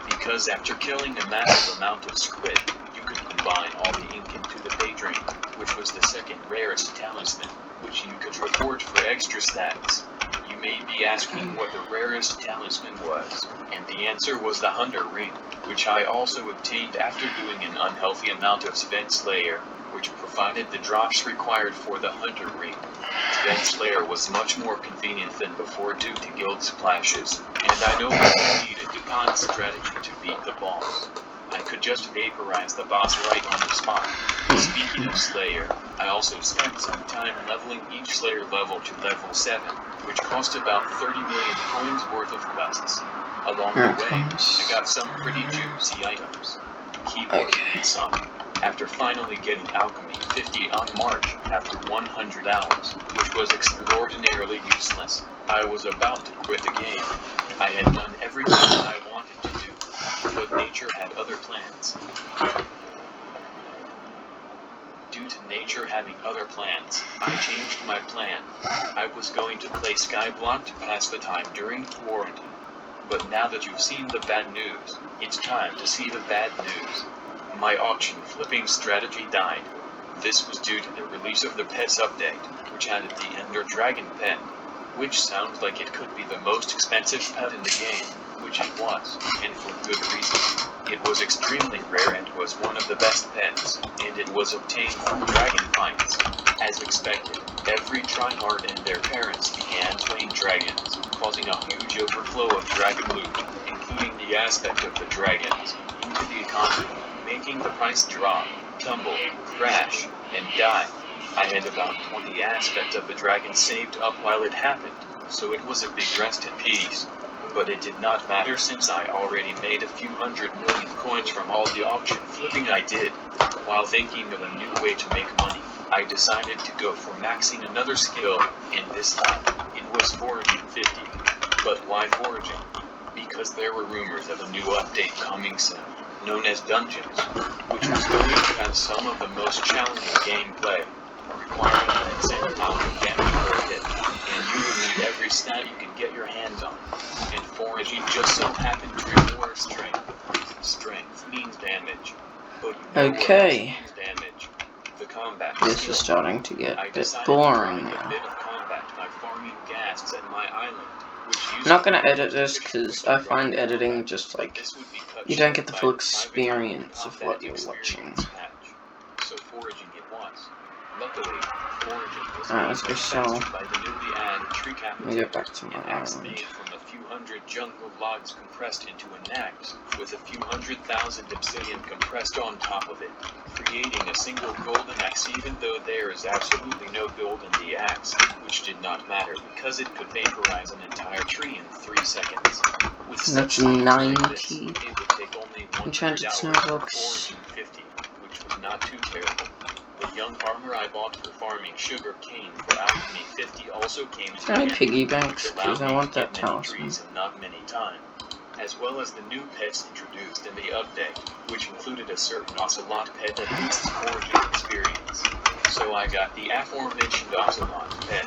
Because after killing a massive amount of squid, you could combine all the ink into the bait ring, which was the second rarest talisman, which you could reforge for extra stats. You may be asking what the rarest talisman was, and the answer was the Hunter Ring, which I also obtained after doing an unhealthy amount of Spent Slayer, which provided the drops required for the Hunter Ring. Spent Slayer was much more convenient than before due to guild splashes, and I no longer needed Dupon's strategy to beat the boss. I could just vaporize the boss right on the spot. Speaking of Slayer, I also spent some time leveling each Slayer level to level 7, which cost about 30 million coins worth of quests. Along the way, I got some pretty juicy items. Keyboard and some. After finally getting Alchemy 50 on March after 100 hours, which was extraordinarily useless, I was about to quit the game. I had done everything I wanted to do, but nature had other plans. Due due to nature having other plans, I changed my plan. I was going to play skyblock to pass the time during quarantine. But now that you've seen the bad news, it's time to see the bad news. My auction flipping strategy died. This was due to the release of the Pets update, which added the Ender Dragon pet, which sounds like it could be the most expensive pet in the game, which it was, and for good reason. It was extremely rare and was one of the best pets, and it was obtained from dragon fights. As expected, every tryhard and their parents began playing dragons, causing a huge overflow of dragon loot, including the aspect of the dragons, into the economy, making the price drop, tumble, crash, and die. I had about 20 aspects of the dragon saved up while it happened, so it was a big rest in peace. But it did not matter since I already made a few 100 million coins from all the auction flipping I did. While thinking of a new way to make money, I decided to go for maxing another skill, and this time, it was foraging 50. But why foraging? Because there were rumors of a new update coming soon, known as Dungeons, which was going to have some of the most challenging gameplay, requiring an insane amount of damage per hit, and you will need every stat you can get your hands on. And foraging just so happened to reward strength. Strength means damage, but you know what else means damage. The combat This skill. is starting to get I a bit decided boring to try a now. bit of combat by farming ghasts at my island, which I'm not gonna edit this because I find editing just like this would be cut you don't short get the by full private experience of what combat you're watching. experience patch. So foraging it was. Luckily, foraging was Alright, let's go sell. by the newly added tree Let me capital. get back to my An axe island. made from a few hundred jungle logs compressed into an axe, with a few 100,000 obsidian compressed on top of it, creating a single golden axe even though there is absolutely no gold in the axe, which did not matter because it could vaporize an entire tree in 3 seconds. With That's such like 90 this, it would take only 100 enchanted hours snow for blocks. foraging 50, which was not too terrible. The young farmer I bought for farming sugar cane for alchemy 50 also came to Can I hand, piggy which banks? allowed Because I me want to that get many talisman. trees in not many time, as well as the new pets introduced in the update, which included a certain ocelot pet that boosts foraging experience. So I got the aforementioned ocelot pet.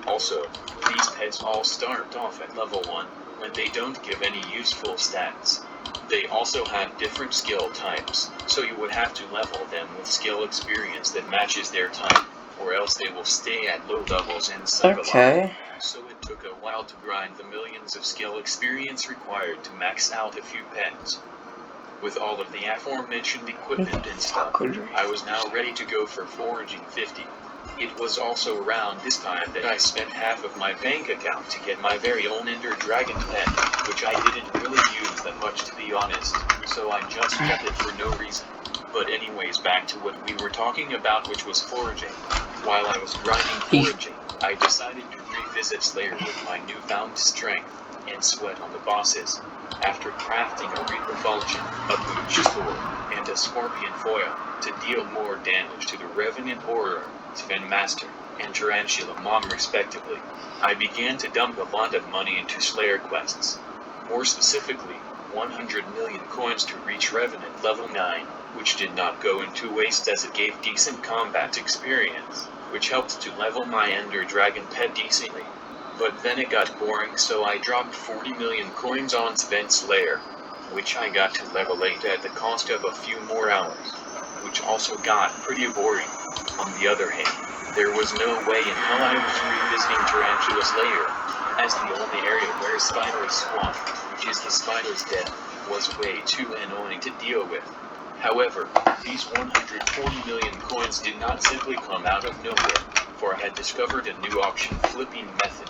Also, these pets all start off at level 1, when they don't give any useful stats. They also have different skill types, so you would have to level them with skill experience that matches their type, or else they will stay at low levels and suck a lot. Okay. So it took a while to grind the millions of skill experience required to max out a few pets. With all of the aforementioned equipment and stuff, I was now ready to go for foraging 50. It was also around this time that I spent half of my bank account to get my very own Ender Dragon pet, which I didn't really use that much to be honest, so I just kept it for no reason. But anyways, back to what we were talking about, which was foraging. While I was grinding foraging, I decided to revisit Slayer with my newfound strength and sweat on the bosses. After crafting a Reaper Falchion, a Booch Sword, and a Scorpion Foil to deal more damage to the Revenant Horror, Sven Master, and Tarantula Mom respectively, I began to dump a lot of money into Slayer quests. More specifically, 100 million coins to reach Revenant level 9, which did not go into waste as it gave decent combat experience, which helped to level my Ender Dragon pet decently. But then it got boring, so I dropped 40 million coins on Sven Slayer, which I got to level 8 at the cost of a few more hours, which also got pretty boring. On the other hand, there was no way in hell I was revisiting Tarantula Slayer, as the only area where spiders spawn, which is the spider's den, was way too annoying to deal with. However, these 140 million coins did not simply come out of nowhere, for I had discovered a new auction flipping method.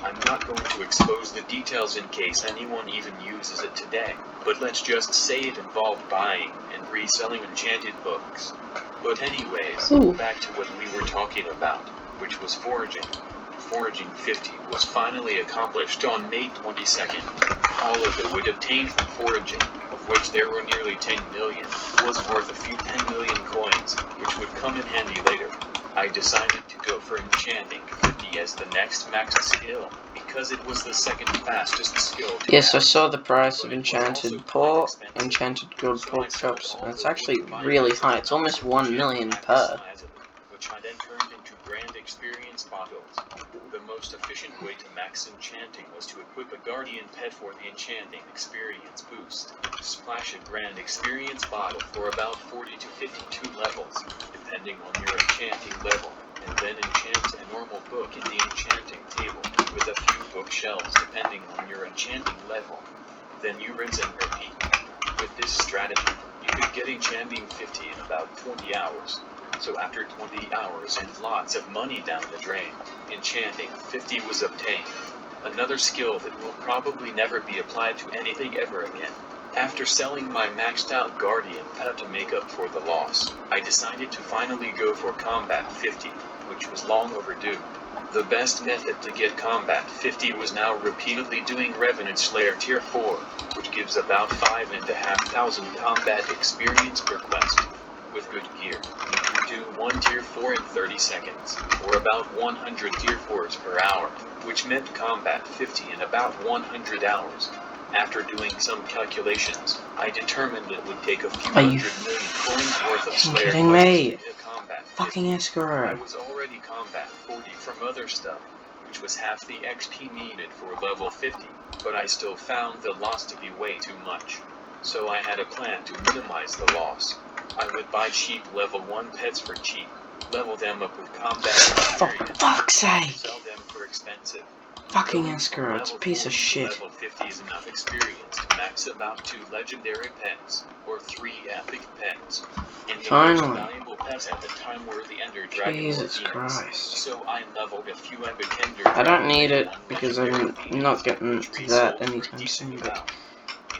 I'm not going to expose the details in case anyone even uses it today, but let's just say it involved buying and reselling enchanted books. But anyways, back to what we were talking about, which was foraging. Foraging 50 was finally accomplished on May 22nd. All of the wood obtained from foraging, of which there were nearly 10 million, was worth a few 10 million coins, which would come in handy later. I decided to go for enchanting 50 as the next max skill, because it was the second fastest skill to Yes, I have. saw the price of But it was also enchanted quite expensive. enchanted gold So I pork sold chops, all and it's the actually wood to buy really decent high. It's amounts almost of 1 legit million max per. size of which I then turned into Grand Experience bottles. The most efficient way to max enchanting was to equip a Guardian pet for the Enchanting Experience boost. Splash a Grand Experience bottle for about 40 to 52 levels, depending on your enchanting level, and then enchant a normal book in the enchanting table, with a few bookshelves depending on your enchanting level. Then you rinse and repeat. With this strategy, you could get enchanting 50 in about 20 hours. So after 20 hours and lots of money down the drain, enchanting 50 was obtained. Another skill that will probably never be applied to anything ever again. After selling my maxed out Guardian pet to make up for the loss, I decided to finally go for Combat 50, which was long overdue. The best method to get Combat 50 was now repeatedly doing Revenant Slayer Tier 4, which gives about 5,500 combat experience per quest. With good gear, you can do one Tier 4 in 30 seconds, or about 100 Tier 4s per hour, which meant Combat 50 in about 100 hours. After doing some calculations, I determined it would take a few hundred million coins worth of Slayer quests to hit Combat 50. Fucking Escaro. I was already Combat 40 from other stuff, which was half the XP needed for level 50, but I still found the loss to be way too much. So I had a plan to minimize the loss. I would buy cheap level 1 pets for cheap, level them up with combat experience, For fuck's sake! sell them for expensive. Fucking Going from Escaro, it's a level piece of 40 to shit. Level 50 is enough experience to max about 2 legendary pets, or 3 epic pets. And the most Finally. valuable pets at the time were the Ender Dragon Jesus or Phoenix. Christ. So I leveled a few epic Ender I don't Dragons need and it, one because legendary I'm Phoenix, not getting which to resold that for a anytime decent soon, but amount.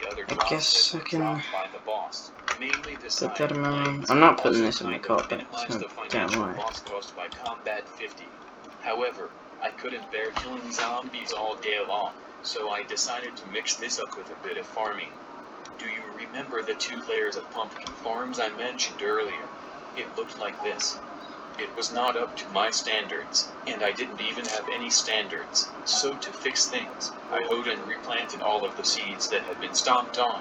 The other I drops guess had I been can dropped by the boss, mainly the put side that in my room. blades. I'm not putting Also this in my kind of cart, but minimized it's the no damn financial way. loss caused by Combat 50. However, I couldn't bear killing zombies all day long, so I decided to mix this up with a bit of farming. Do you remember the 2 layers of pumpkin farms I mentioned earlier? It looked like this. It was not up to my standards, and I didn't even have any standards, so to fix things, I hoed and replanted all of the seeds that had been stomped on.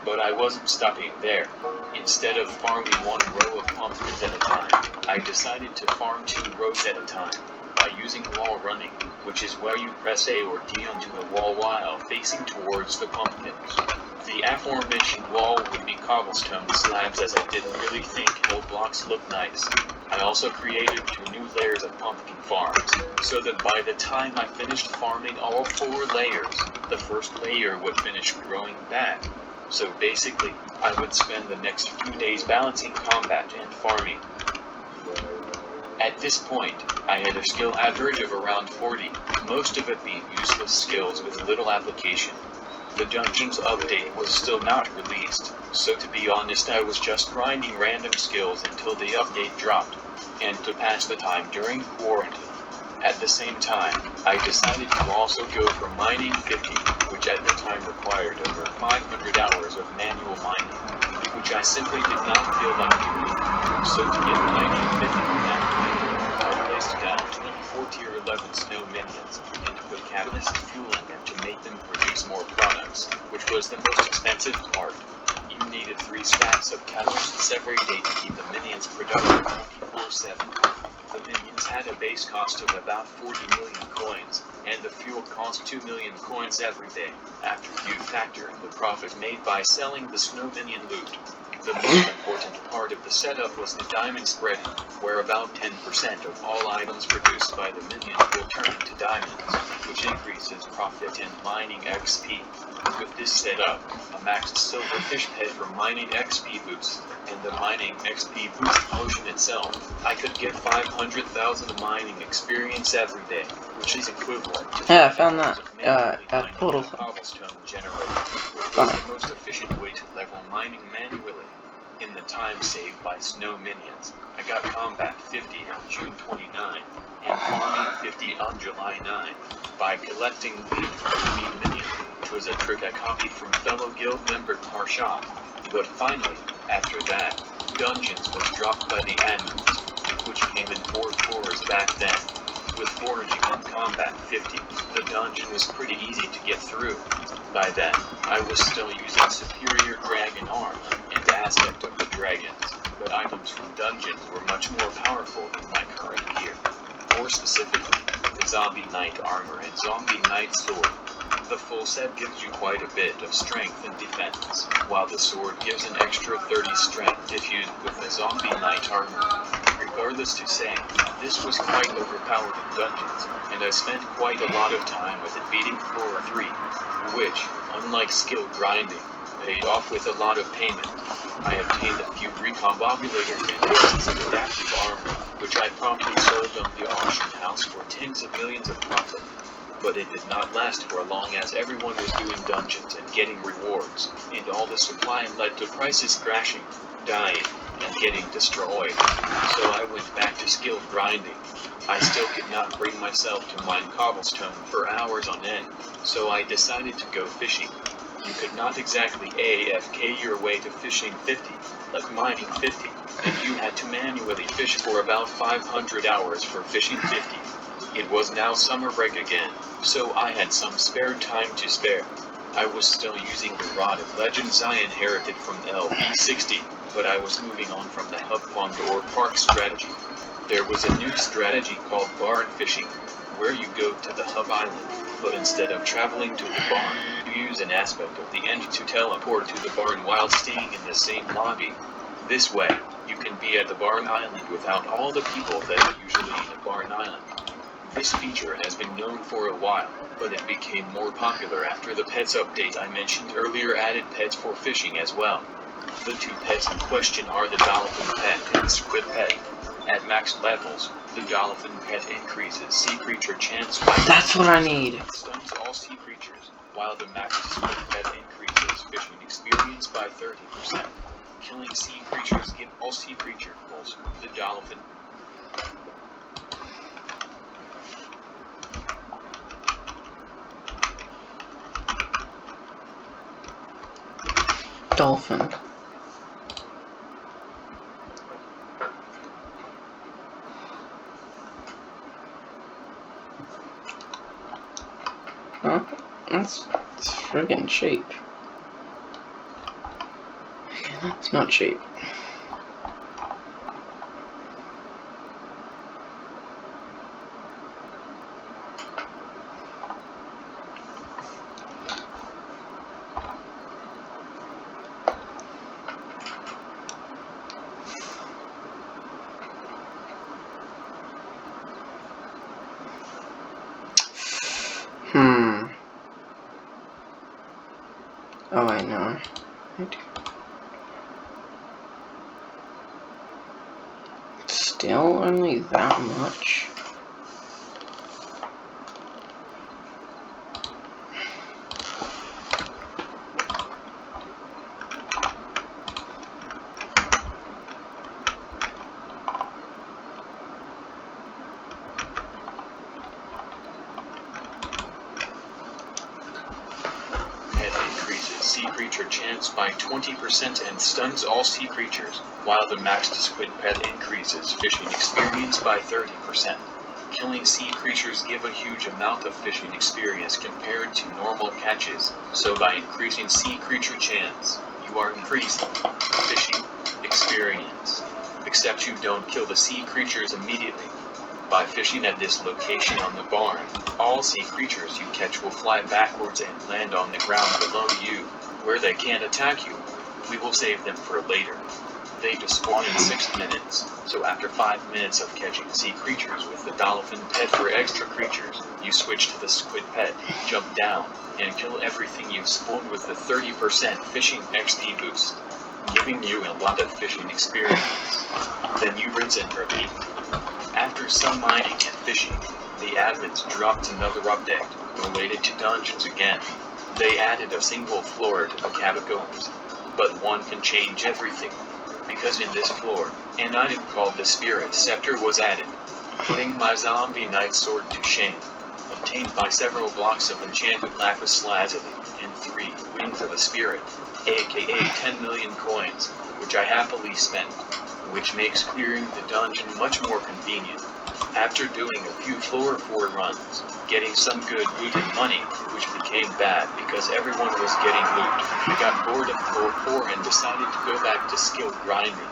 But I wasn't stopping there. Instead of farming 1 row of pumpkins at a time, I decided to farm 2 rows at a time, by using wall running, which is where you press A or D onto a wall while facing towards the pumpkins. The aforementioned wall would be cobblestone slabs, as I didn't really think hill blocks looked nice. I also created 2 new layers of pumpkin farms, so that by the time I finished farming all 4 layers, the first layer would finish growing back. So basically, I would spend the next few days balancing combat and farming. At this point, I had a skill average of around 40, most of it being useless skills with little application. The Dungeons update was still not released, so to be honest I was just grinding random skills until the update dropped, and to pass the time during quarantine. At the same time, I decided to also go for mining 50, which at the time required over 500 hours of manual mining, which I simply did not feel like doing. So to get mining 50 without mining, I placed down 24 tier 11 snow minions, and put catalyst fuel in them to make them produce more products, which was the most expensive part. You needed 3 stacks of catalysts every day to keep the minions productive 24/7. The minions had a base cost of about 40 million coins, and the fuel cost 2 million coins every day, after you factor in the profit made by selling the snow minion loot. The most important part of the setup was the diamond spreading, where about 10% of all items produced by the minions will turn into diamonds, which increases profit and mining XP. With this setup, a maxed silverfish pet for mining XP boost, and the mining XP boost potion itself, I could get 500,000 mining experience every day, which is equivalent to Yeah, I found that, manually at mining Portal. a cobblestone generator, which was the most efficient way to level mining manually. In the time saved by snow minions, I got Combat 50 on June 29, and Farming 50 on July 9, by collecting loot from the meat minion, which was a trick I copied from fellow guild member Karshot. But finally, after that, Dungeons was dropped by the admins, which came in 4 cores back then. With foraging and Combat 50, the dungeon was pretty easy to get through. By then, I was still using superior dragon armor and aspect of the dragons, but items from dungeons were much more powerful than zombie knight armor and zombie knight sword. The full set gives you quite a bit of strength and defense, while the sword gives an extra 30 strength if used with the zombie knight armor. Regardless to say, this was quite overpowered in dungeons, and I spent quite a lot of time with it beating floor 3, which, unlike skill grinding, paid off with a lot of payment. I obtained a few recombobulators and pieces of adaptive armor, which I promptly sold on the auction house for tens of millions of profit. But it did not last for long, as everyone was doing dungeons and getting rewards, and all the supply led to prices crashing, dying, and getting destroyed. So I went back to skill grinding. I still could not bring myself to mine cobblestone for hours on end, so I decided to go fishing. You could not exactly AFK your way to fishing 50, like mining 50, and you had to manually fish for about 500 hours for fishing 50. It was now summer break again, so I had some spare time to spare. I was still using the Rod of Legends I inherited from LV60, but I was moving on from the hub pond or park strategy. There was a new strategy called barn fishing, where you go to the hub island, but instead of traveling to the barn, you use an aspect of the end to teleport to the barn while staying in the same lobby. This way, you can be at the barn island without all the people that are usually in a barn island. This feature has been known for a while, but it became more popular after the pets update I mentioned earlier added pets for fishing as well. The two pets in question are the dolphin pet and squid pet. At max levels, the dolphin pet increases sea creature chance by That's what I need. stuns all sea creatures, while the max squid pet increases fishing experience by 30%. Killing sea creatures give all sea creatures the dolphin. Dolphin. Huh? That's friggin' cheap. It's not cheap. Oh, I know. Still only that much? Sea creature chance by 20% and stuns all sea creatures, while the maxed squid pet increases fishing experience by 30%. Killing sea creatures give a huge amount of fishing experience compared to normal catches, so by increasing sea creature chance, you are increasing fishing experience. Except you don't kill the sea creatures immediately. By fishing at this location on the barn, all sea creatures you catch will fly backwards and land on the ground below you, where they can't attack you. We will save them for later. They despawn in 6 minutes, so after 5 minutes of catching sea creatures with the dolphin pet for extra creatures, you switch to the squid pet, jump down, and kill everything you've spawned with the 30% fishing XP boost, giving you a lot of fishing experience. Then you rinse and repeat. After some mining and fishing, the admins dropped another update related to dungeons again. They added a single floor to the catacombs, but one can change everything, because in this floor, an item called the Spirit Scepter was added, putting my zombie knight sword to shame, obtained by several blocks of enchanted lapis lazuli and 3 wings of a spirit, aka 10 million coins, which I happily spent, which makes clearing the dungeon much more convenient. After doing a few floor 4 runs, getting some good loot and money, which became bad because everyone was getting loot, I got bored of floor 4 and decided to go back to skill grinding.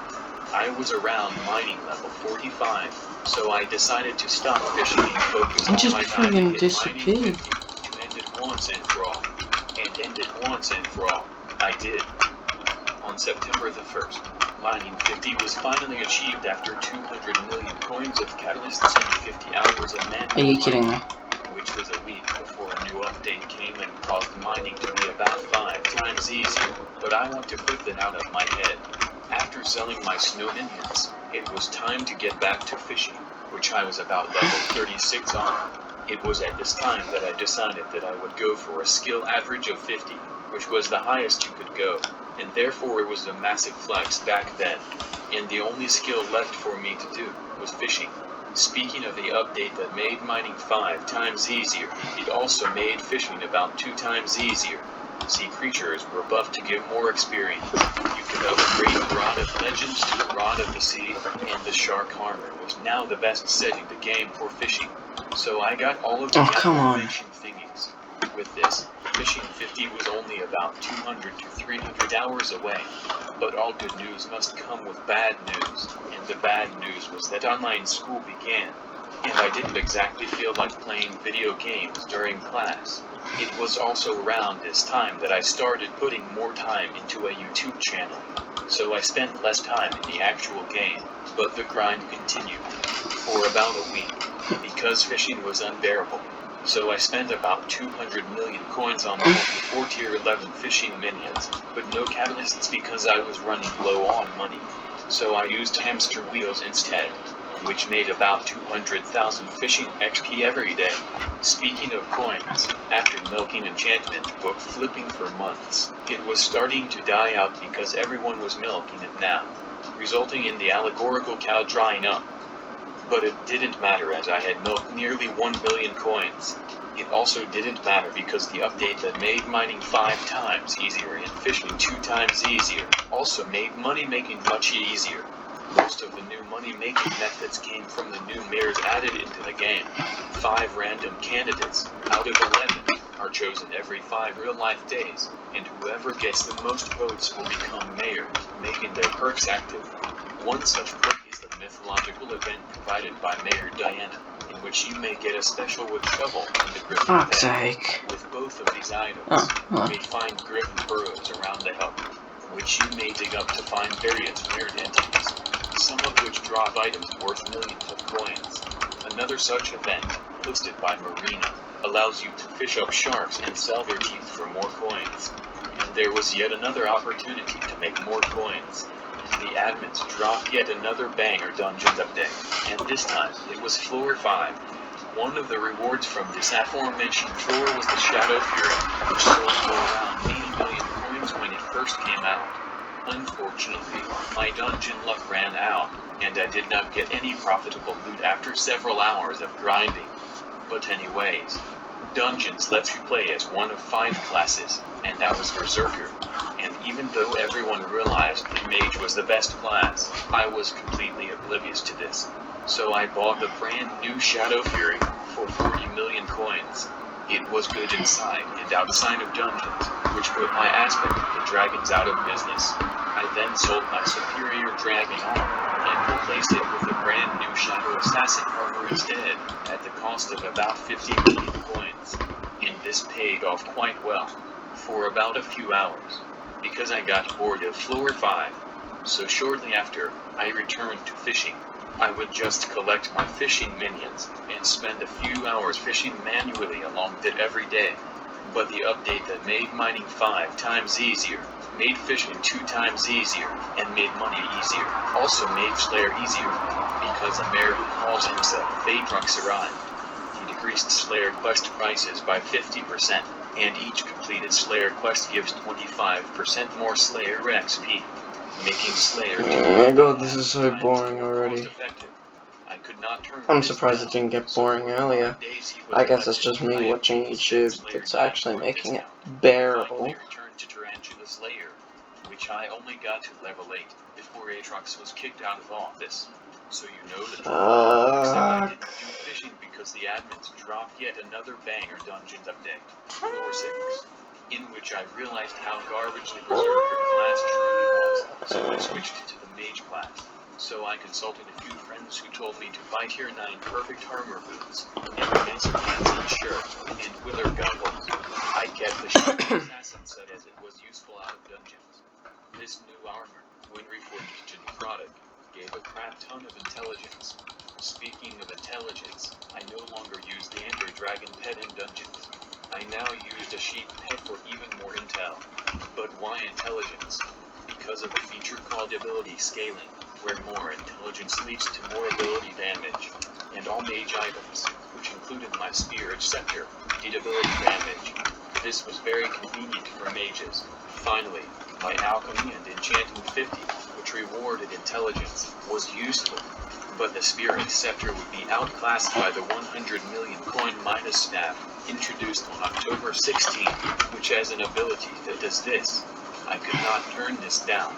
I was around mining level 45, so I decided to stop fishing and focus I all just my time to friggin' get mining 50 disappeared. to end it once and for all. And end it once and for all. I did. On September the 1st, mining 50 was finally achieved after 200 million coins of catalysts and 50 hours of manual Are you kidding me? mining, which was a week before a new update came and caused mining to be about 5 times easier, but I want to put that out of my head. After selling my snow minions, it was time to get back to fishing, which I was about level 36 on. It was at this time that I decided that I would go for a skill average of 50, which was the highest you could go, and therefore it was a massive flex back then, and the only skill left for me to do was fishing. Speaking of the update that made mining 5 times easier, it also made fishing about 2 times easier. Sea creatures were buffed to give more experience. You could upgrade the Rod of Legends to the Rod of the Sea, and the Shark Armor was now the best set in the game for fishing. So I got all of the Oh, come on. aforementioned thingies. With this, fishing 50 was only about 200 to 300 hours away. But all good news must come with bad news, and the bad news was that online school began, and I didn't exactly feel like playing video games during class. It was also around this time that I started putting more time into a YouTube channel, so I spent less time in the actual game, but the grind continued for about a week, because fishing was unbearable. So I spent about 200 million coins on 24 tier 11 fishing minions, but no catalysts because I was running low on money. So I used hamster wheels instead, which made about 200,000 fishing XP every day. Speaking of coins, after milking enchantment book flipping for months, it was starting to die out because everyone was milking it now, resulting in the allegorical cow drying up. But it didn't matter as I had milked nearly 1 billion coins. It also didn't matter because the update that made mining 5 times easier and fishing 2 times easier also made money making much easier. Most of the new money making methods came from the new mares added into the game. 5 random candidates out of 11 are chosen every 5 real life days, and whoever gets the most votes will become mayor, making their perks active. One such perk is the mythological event provided by Mayor Diana, in which you may get a special wood shovel in the Griffin Fuck's Bed. sake. With both of these items, you may find Griffin burrows around the help, which you may dig up to find various weird entities, some of which drop items worth millions of coins. Another such event, hosted by Marina, allows you to fish up sharks and sell their teeth for more coins. And there was yet another opportunity to make more coins. The admins dropped yet another banger dungeons update, and this time it was floor 5. One of the rewards from this aforementioned floor was the Shadow Fury, which sold for around 80 million coins when it first came out. Unfortunately, my dungeon luck ran out, and I did not get any profitable loot after several hours of grinding. But anyways, Dungeons lets you play as one of 5 classes, and I was Berserker. And even though everyone realized that Mage was the best class, I was completely oblivious to this. So I bought the brand new Shadow Fury for 40 million coins. It was good inside and outside of dungeons, which put my aspect of the dragons out of business. I then sold my superior dragon armor and replaced it with a brand new Shadow Assassin armor instead, at the cost of about 50 million coins. And this paid off quite well, for about a few hours, because I got bored of floor 5. So shortly after, I returned to fishing. I would just collect my fishing minions, and spend a few hours fishing manually along it every day. But the update that made mining 5 times easier, made fishing 2 times easier, and made money easier, also made Slayer easier, because a mayor who calls himself Phaedrux arrived. He decreased Slayer quest prices by 50%, and each completed Slayer quest gives 25% more Slayer XP, making Slayer Oh my god, this is so boring already. I could not turn I'm this surprised down, it didn't get so boring for earlier. 5 days he was I guess it's elected. just me I watching appealed YouTube Slayer that's game actually for a making it discount. bearable. Finally returned to Tarantula's lair, which I only got to level 8 before Atrox was kicked out of office. So you know the drill. Except I didn't do fishing because the admins dropped yet another banger dungeons update, floor 6, in which I realized how garbage the Berserker class truly was, so I switched to the Mage class. So I consulted a few friends who told me to buy tier 9 perfect armor boots, and fancy pants and shirt, and wither goggles. I kept the shield assassin set as it was useful out of dungeons. This new armor, when reforged to necrotic, gave a crap ton of intelligence. Speaking of intelligence, I no longer use the Ender Dragon pet in dungeons. I now used a sheep pet for even more intel. But why intelligence? Because of a feature called ability scaling, where more intelligence leads to more ability damage. And all mage items, which included my Spirit Scepter, did ability damage. This was very convenient for mages. Finally, my alchemy and enchanting 50, which rewarded intelligence, was useful. But the Spirit Scepter would be outclassed by the 100 million coin minus staff, introduced on October 16, which has an ability that does this. I could not turn this down.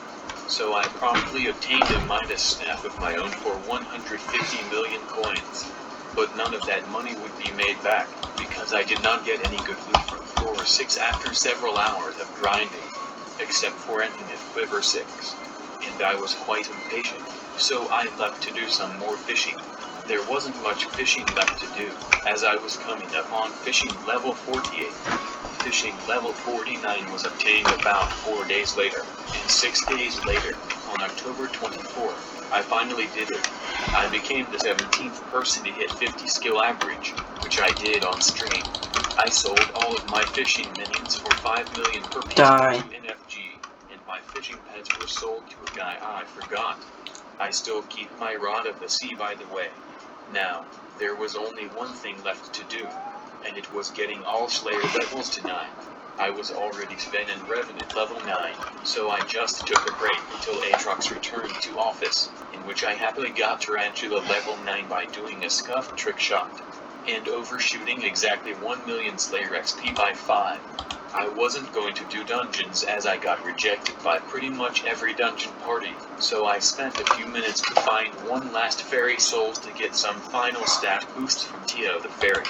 So I promptly obtained a minus staff of my own for 150 million coins. But none of that money would be made back, because I did not get any good loot from floor 6 after several hours of grinding, except for ending at Quiver 6. And I was quite impatient, so I left to do some more fishing. There wasn't much fishing left to do, as I was coming up on fishing level 48. Fishing level 49 was obtained about 4 days later, and 6 days later, on October 24, I finally did it. I became the 17th person to hit 50 skill average, which I did on stream. I sold all of my fishing minions for 5 million per piece to NFG, and my fishing pets were sold to a guy I forgot. I still keep my Rod of the Sea, by the way. Now, there was only one thing left to do, and it was getting all Slayer levels to 9. I was already spent in Revenant level 9, so I just took a break until Aatrox returned to office, in which I happily got Tarantula level 9 by doing a scuffed trick shot, and overshooting exactly 1 million Slayer XP by 5. I wasn't going to do dungeons as I got rejected by pretty much every dungeon party, so I spent a few minutes to find one last fairy souls to get some final stat boosts from Tio the Fairy.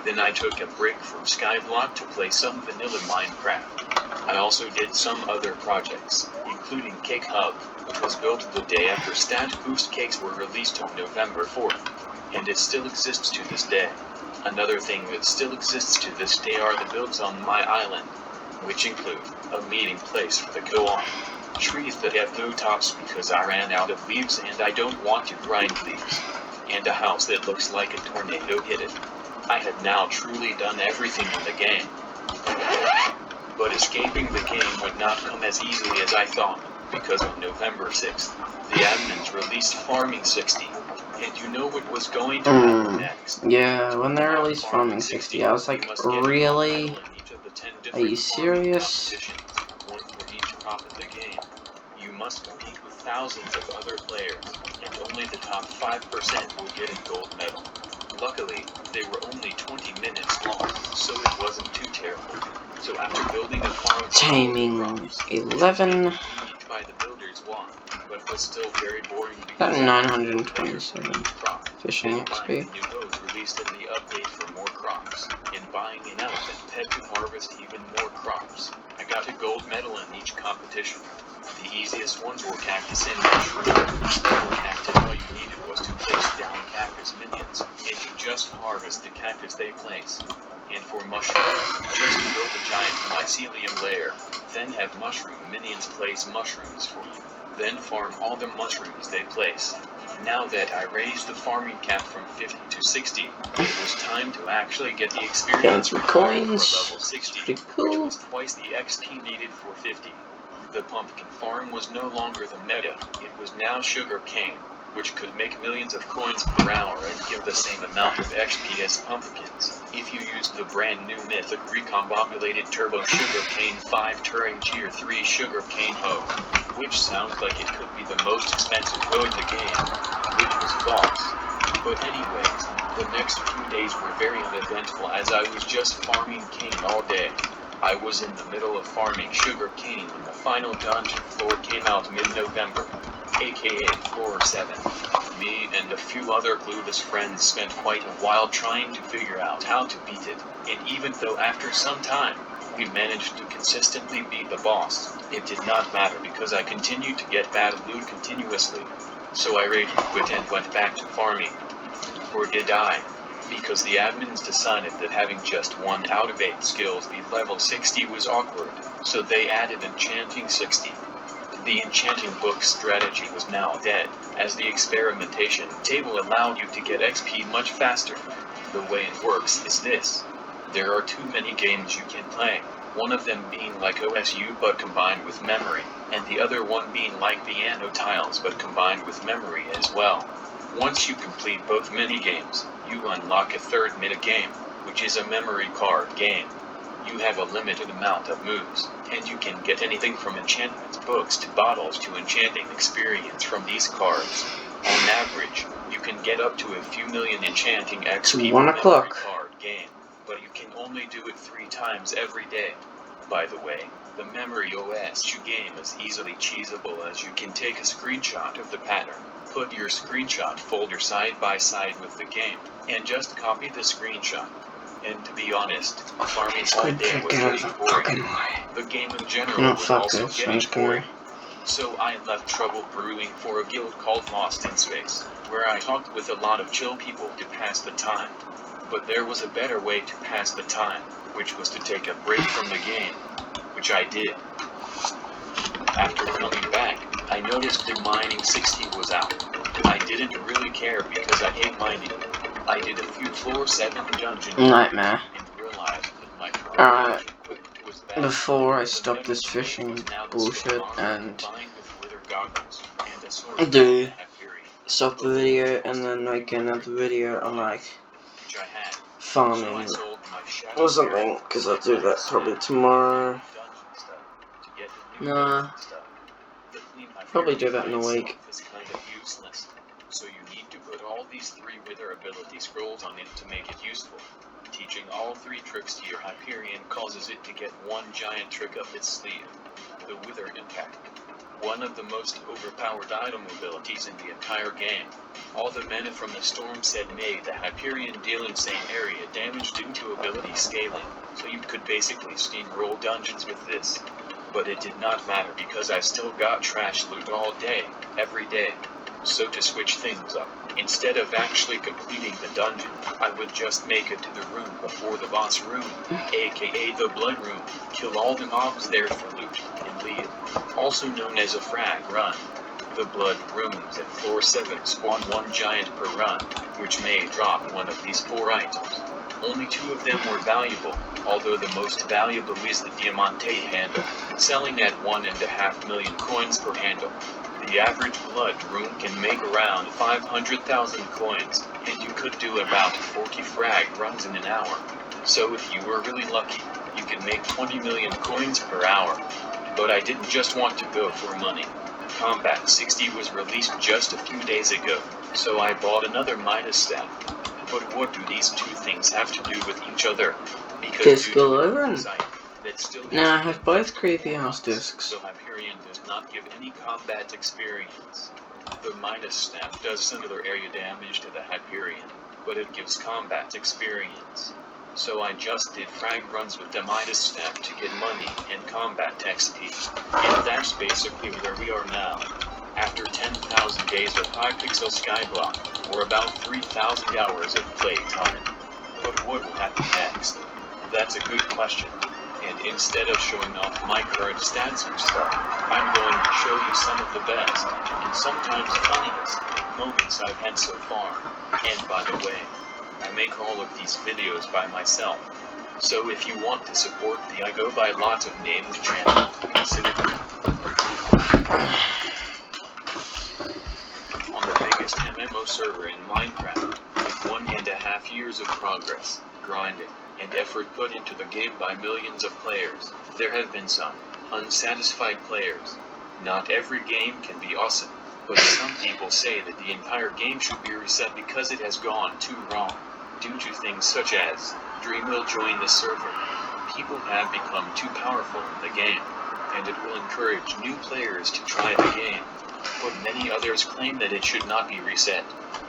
Then I took a break from skyblock to play some vanilla Minecraft. I also did some other projects, including Cake Hub, which was built the day after stat boost cakes were released on November 4th, and it still exists to this day. Another thing that still exists to this day are the builds on my island, which include a meeting place for the co-op, trees that have no tops because I ran out of leaves and I don't want to grind leaves, and a house that looks like a tornado hit it. I had now truly done everything in the game. But escaping the game would not come as easily as I thought, because on November 6th, the admins released Farming 60, and you know what was going to happen next. Yeah, when they released Farming 60, I was like, really? Are you serious? One for each prop in the game. You must compete with thousands of other players, and only the top 5% will get a gold medal. Luckily, they were only 20 minutes long, so it wasn't too terrible. So after building a farm, Taming 11. by the builder's wand, but was still very boring Got because 927 fishing buying XP. the new bows released in the update for more crops, and buying an elephant pet to harvest even more crops. I got a gold medal in each competition. The easiest ones were cactus and mushroom. For cactus, all you needed was to place down cactus minions, and you just harvest the cactus they place. And for mushroom, just build a giant mycelium layer, then have mushroom minions place mushrooms for you. Then farm all the mushrooms they place. Now that I raised the farming cap from 50 to 60, it was time to actually get the experience required for level 60, which was twice the XP needed for 50. The pumpkin farm was no longer the meta, it was now sugar cane, which could make millions of coins per hour and give the same amount of XP as pumpkins, if you used the brand new mythic recombobulated turbo sugarcane 5 Turing tier 3 sugarcane hoe, which sounds like it could be the most expensive hoe in the game, which was false. But anyways, the next few days were very uneventful as I was just farming cane all day. I was in the middle of farming sugar cane when the final dungeon floor came out mid-November, aka floor 7. Me and a few other clueless friends spent quite a while trying to figure out how to beat it, and even though after some time, we managed to consistently beat the boss, it did not matter because I continued to get bad loot continuously. So I rage quit and went back to farming. Or did I? Because the admins decided that having just 1 out of 8 skills be level 60 was awkward, so they added enchanting 60. The enchanting book strategy was now dead, as the experimentation table allowed you to get XP much faster. The way it works is this. There are too many games you can play, one of them being like OSU but combined with memory, and the other one being like piano tiles but combined with memory as well. Once you complete both minigames, you unlock a third minigame, which is a memory card game. You have a limited amount of moves, and you can get anything from enchantment books to bottles to enchanting experience from these cards. On average, you can get up to a few million enchanting XP It's 1 per o'clock. card game, but you can only do it 3 times every day. By the way, the memory OSU game is easily cheesable, as you can take a screenshot of the pattern, put your screenshot folder side by side with the game, and just copy the screenshot. And to be honest, farming all day was really boring. The game in general No, was fuck also this, getting I'm just gonna- boring. So I left trouble brewing for a guild called Lost in Space, where I talked with a lot of chill people to pass the time. But there was a better way to pass the time, which was to take a break from the game, which I did. After coming back, I noticed that mining 60 was out. I didn't really care because I hate mining. I did a few floor 7 dungeons Nightmare. and realized that my Alright, was bad. before I The stop this metal fishing was now the bullshit strong and combined with wither goggles and a sword do that had fury, stop the video and then make another video on like which I had. So farming I sold my shadow or something, because I'll do that probably tomorrow. dungeon stuff to get the new Nah, dungeon stuff. The clean my probably fury do that in a itself week. is kind of useless. So you need to put all these 3 wither ability scrolls on it to make it useful. Teaching all 3 tricks to your Hyperion causes it to get one giant trick up its sleeve, the Wither Impact. One of the most overpowered item abilities in the entire game. All the mana from the storm set made the Hyperion deal insane area damage due to ability scaling, so you could basically steamroll dungeons with this. But it did not matter because I still got trash loot all day, every day. So to switch things up, instead of actually completing the dungeon, I would just make it to the room before the boss room, aka the blood room, kill all the mobs there for loot, and leave. Also known as a frag run. The blood rooms at floor 7 spawn 1 giant per run, which may drop one of these 4 items. Only 2 of them were valuable, although the most valuable is the Diamante handle, selling at 1.5 million coins per handle. The average blood room can make around 500,000 coins, and you could do about 40 frag runs in an hour. So if you were really lucky, you could make 20 million coins per hour. But I didn't just want to go for money. Combat 60 was released just a few days ago, so I bought another Midas staff. But what do these 2 things have to do with each other? Because Disc due to all an over and oversight that still now I has have both creepy house discs. so Hyperion does not give any combat experience. The Midas staff does similar area damage to the Hyperion, but it gives combat experience. So I just did frag runs with the Midas staff to get money and combat XP. And that's basically where we are now. After 10,000 days of high-pixel skyblock, or about 3,000 hours of playtime. But what will happen next? That's a good question. And instead of showing off my current stats and stuff, I'm going to show you some of the best, and sometimes funniest, moments I've had so far. And by the way, I make all of these videos by myself. So if you want to support the I Go By Lots of Names channel, consider on the biggest MMO server in Minecraft, with 1.5 years of progress, grinding, and effort put into the game by millions of players. There have been some unsatisfied players. Not every game can be awesome, but some people say that the entire game should be reset because it has gone too wrong. Due to things such as, Dream will join the server, people have become too powerful in the game, and it will encourage new players to try the game. But many others claim that it should not be reset,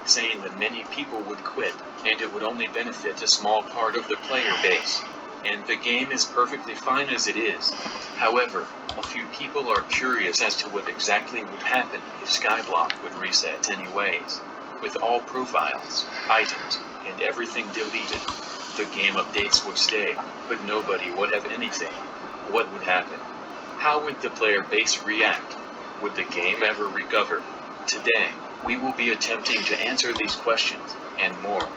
saying that many people would quit, and it would only benefit a small part of the player base. and the game is perfectly fine as it is. However, a few people are curious as to what exactly would happen if skyblock would reset anyways. With all profiles, items, and everything deleted, the game updates would stay, but nobody would have anything. What would happen? How would the player base react? Would the game ever recover? Today, we will be attempting to answer these questions, and more.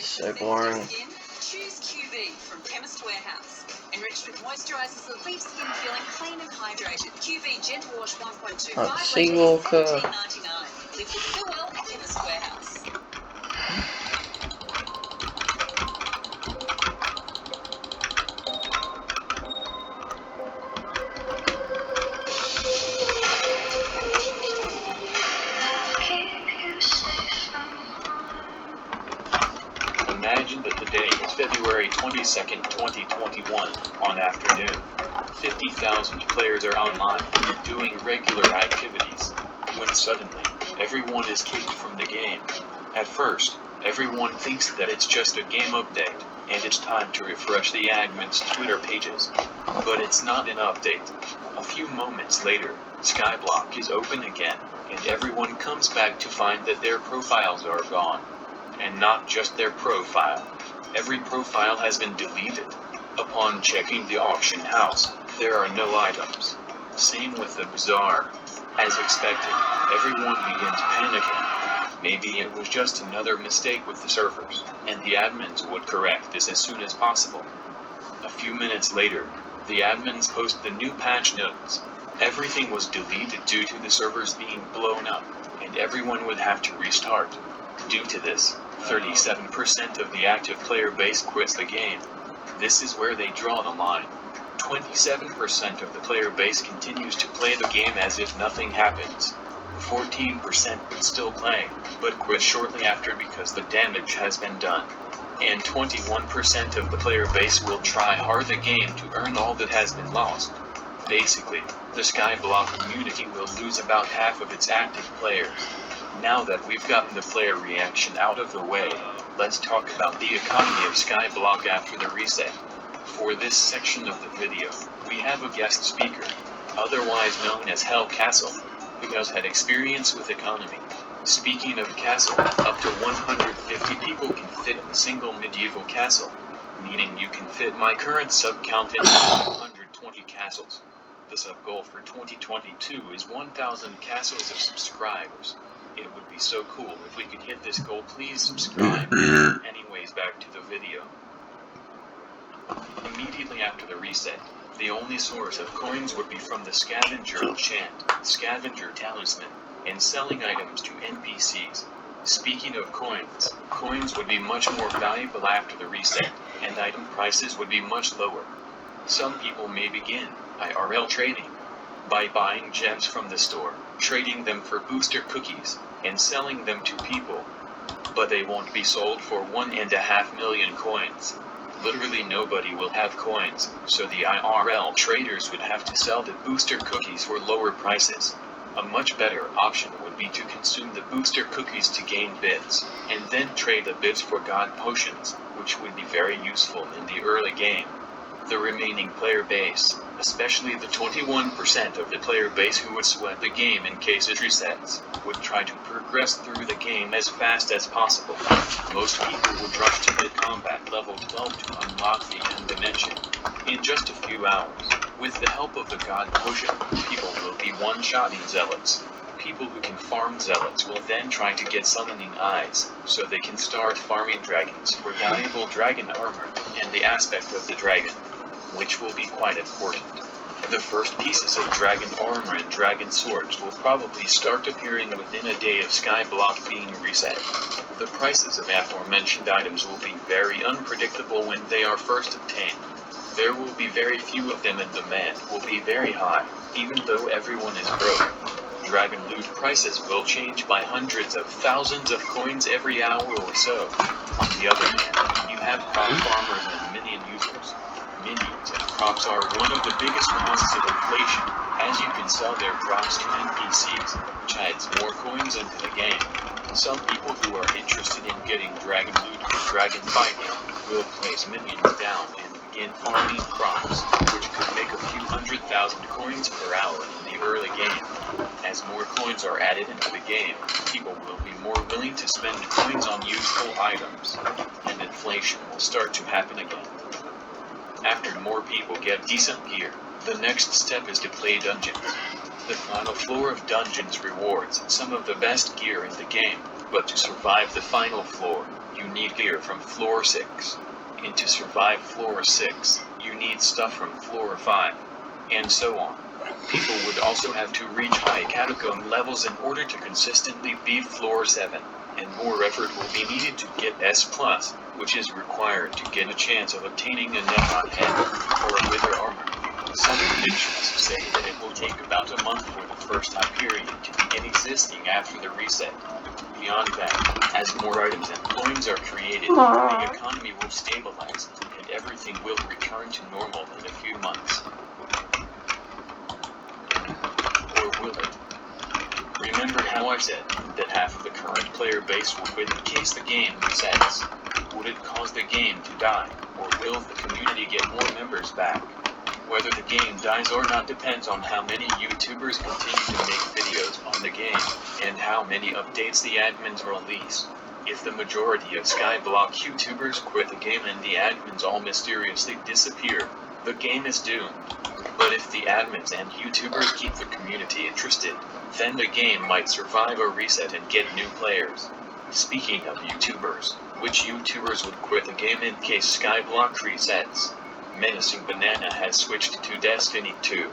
So boring. Choose QV from Chemist Warehouse. Enriched with moisturizers that leave skin feeling clean and hydrated. QV Gentle Wash 1.25 Seawalker. $17.99. Live with Feel Well at Chemist Warehouse. Imagine that the day is February 22nd, 2021, on afternoon. 50,000 players are online, doing regular activities, when suddenly, everyone is kicked from the game. At first, everyone thinks that it's just a game update, and it's time to refresh the admin's Twitter pages. But it's not an update. A few moments later, skyblock is open again, and everyone comes back to find that their profiles are gone. And not just their profile. Every profile has been deleted. Upon checking the auction house, there are no items. Same with the bazaar. As expected, everyone begins panicking. Maybe it was just another mistake with the servers, and the admins would correct this as soon as possible. A few minutes later, the admins post the new patch notes. Everything was deleted due to the servers being blown up, and everyone would have to restart. Due to this, 37% of the active player base quits the game. This is where they draw the line. 27% of the player base continues to play the game as if nothing happens. 14% would still play, but quit shortly after because the damage has been done. And 21% of the player base will try hard the game to earn all that has been lost. Basically, the skyblock community will lose about half of its active players. Now that we've gotten the player reaction out of the way, let's talk about the economy of skyblock after the reset. For this section of the video, we have a guest speaker, otherwise known as Hell Castle, who has had experience with economy. Speaking of castle, up to 150 people can fit in a single medieval castle, meaning you can fit my current sub count into 120 castles. The sub goal for 2022 is 1,000 castles of subscribers. It would be so cool if we could hit this goal. Please subscribe. Anyways, back to the video. Immediately after the reset, the only source of coins would be from the scavenger enchant, scavenger talisman, and selling items to NPCs. Speaking of coins, coins would be much more valuable after the reset, and item prices would be much lower. Some people may begin IRL trading by buying gems from the store, trading them for booster cookies, and selling them to people. But they won't be sold for 1.5 million coins. Literally nobody will have coins, so the IRL traders would have to sell the booster cookies for lower prices. A much better option would be to consume the booster cookies to gain bits, and then trade the bits for god potions, which would be very useful in the early game. The remaining player base, especially the 21% of the player base who would sweat the game in case it resets, would try to progress through the game as fast as possible. Most people would rush to mid-combat level 12 to unlock the end dimension. In just a few hours, with the help of the god potion, people will be one-shotting zealots. People who can farm zealots will then try to get summoning eyes, so they can start farming dragons for valuable dragon armor and the aspect of the dragon, which will be quite important. The first pieces of dragon armor and dragon swords will probably start appearing within a day of skyblock being reset. The prices of aforementioned items will be very unpredictable when they are first obtained. There will be very few of them and demand will be very high, even though everyone is broke. Dragon loot prices will change by hundreds of thousands of coins every hour or so. On the other hand, you have crop farmers and minion users. Minions and crops are one of the biggest causes of inflation, as you can sell their crops to NPCs, which adds more coins into the game. Some people who are interested in getting dragon loot or dragon fighting will place minions down and begin farming crops, which could make a few 100,000 coins per hour in the early game. As more coins are added into the game, people will be more willing to spend coins on useful items, and inflation will start to happen again. After more people get decent gear, the next step is to play dungeons. The final floor of dungeons rewards some of the best gear in the game, but to survive the final floor, you need gear from floor 6. And to survive floor 6, you need stuff from floor 5, and so on. People would also have to reach high catacomb levels in order to consistently beat floor 7, and more effort will be needed to get S+, which is required to get a chance of obtaining a Nephon head or a wither armor. Some predictions say that it will take about a month for the first time period to begin existing after the reset. Beyond that, as more items and coins are created, the economy will stabilize, and everything will return to normal in a few months. Or will it? Remember how I said that half of the current player base will quit in case the game resets? Would it cause the game to die, or will the community get more members back? Whether the game dies or not depends on how many YouTubers continue to make videos on the game, and how many updates the admins release. If the majority of skyblock YouTubers quit the game and the admins all mysteriously disappear, the game is doomed. But if the admins and YouTubers keep the community interested, then the game might survive a reset and get new players. Speaking of YouTubers, which YouTubers would quit the game in case skyblock resets? Menacing Banana has switched to Destiny 2.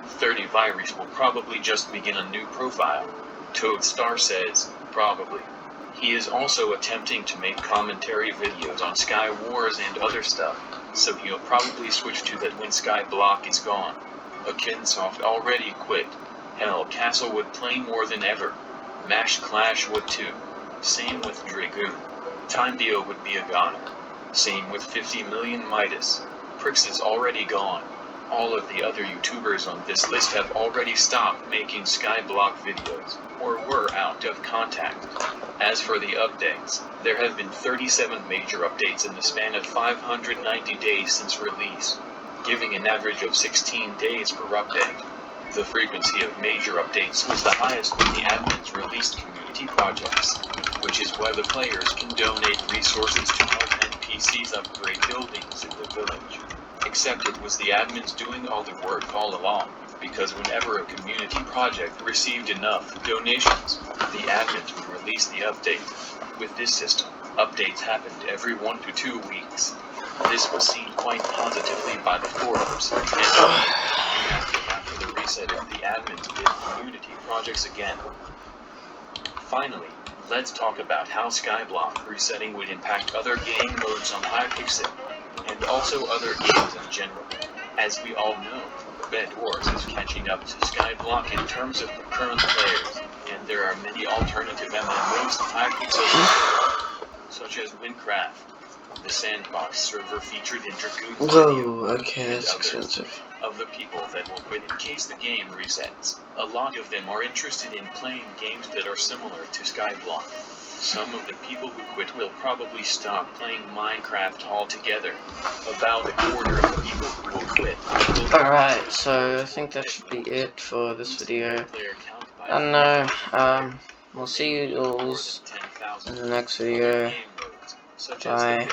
30 Virus will probably just begin a new profile. Toadstar says, probably. He is also attempting to make commentary videos on Sky Wars and other stuff, so he'll probably switch to that when Skyblock is gone. Akinsoft already quit. Hell, Castle would play more than ever. Mash Clash would too. Same with Dragoon. Timedeo would be a goner. Same with 50 Million Midas. Prix is already gone. All of the other YouTubers on this list have already stopped making skyblock videos, or were out of contact. As for the updates, there have been 37 major updates in the span of 590 days since release, giving an average of 16 days per update. The frequency of major updates was the highest when the admins released community projects, which is why the players can donate resources to help NPCs upgrade buildings in the village. Except it was the admins doing all the work all along, because whenever a community project received enough donations, the admins would release the update. With this system, updates happened every 1 to 2 weeks. This was seen quite positively by the forums, and after the reset of the admins did community projects again. Finally, let's talk about how skyblock resetting would impact other game modes on Hypixel, and also other games in general. As we all know, Bed Wars is catching up to skyblock in terms of current players, and there are many alternative MMOs to Hypixel, such as Winecraft, the sandbox server featured in Dragoon's Whoa, okay, that's expensive. Of the people that will quit in case the game resets, a lot of them are interested in playing games that are similar to skyblock. Some of the people who quit will probably stop playing Minecraft altogether. About a quarter of the people who will quit. Alright, so I think that should be it for this video. I don't know, we'll see you all in the next video. Bye.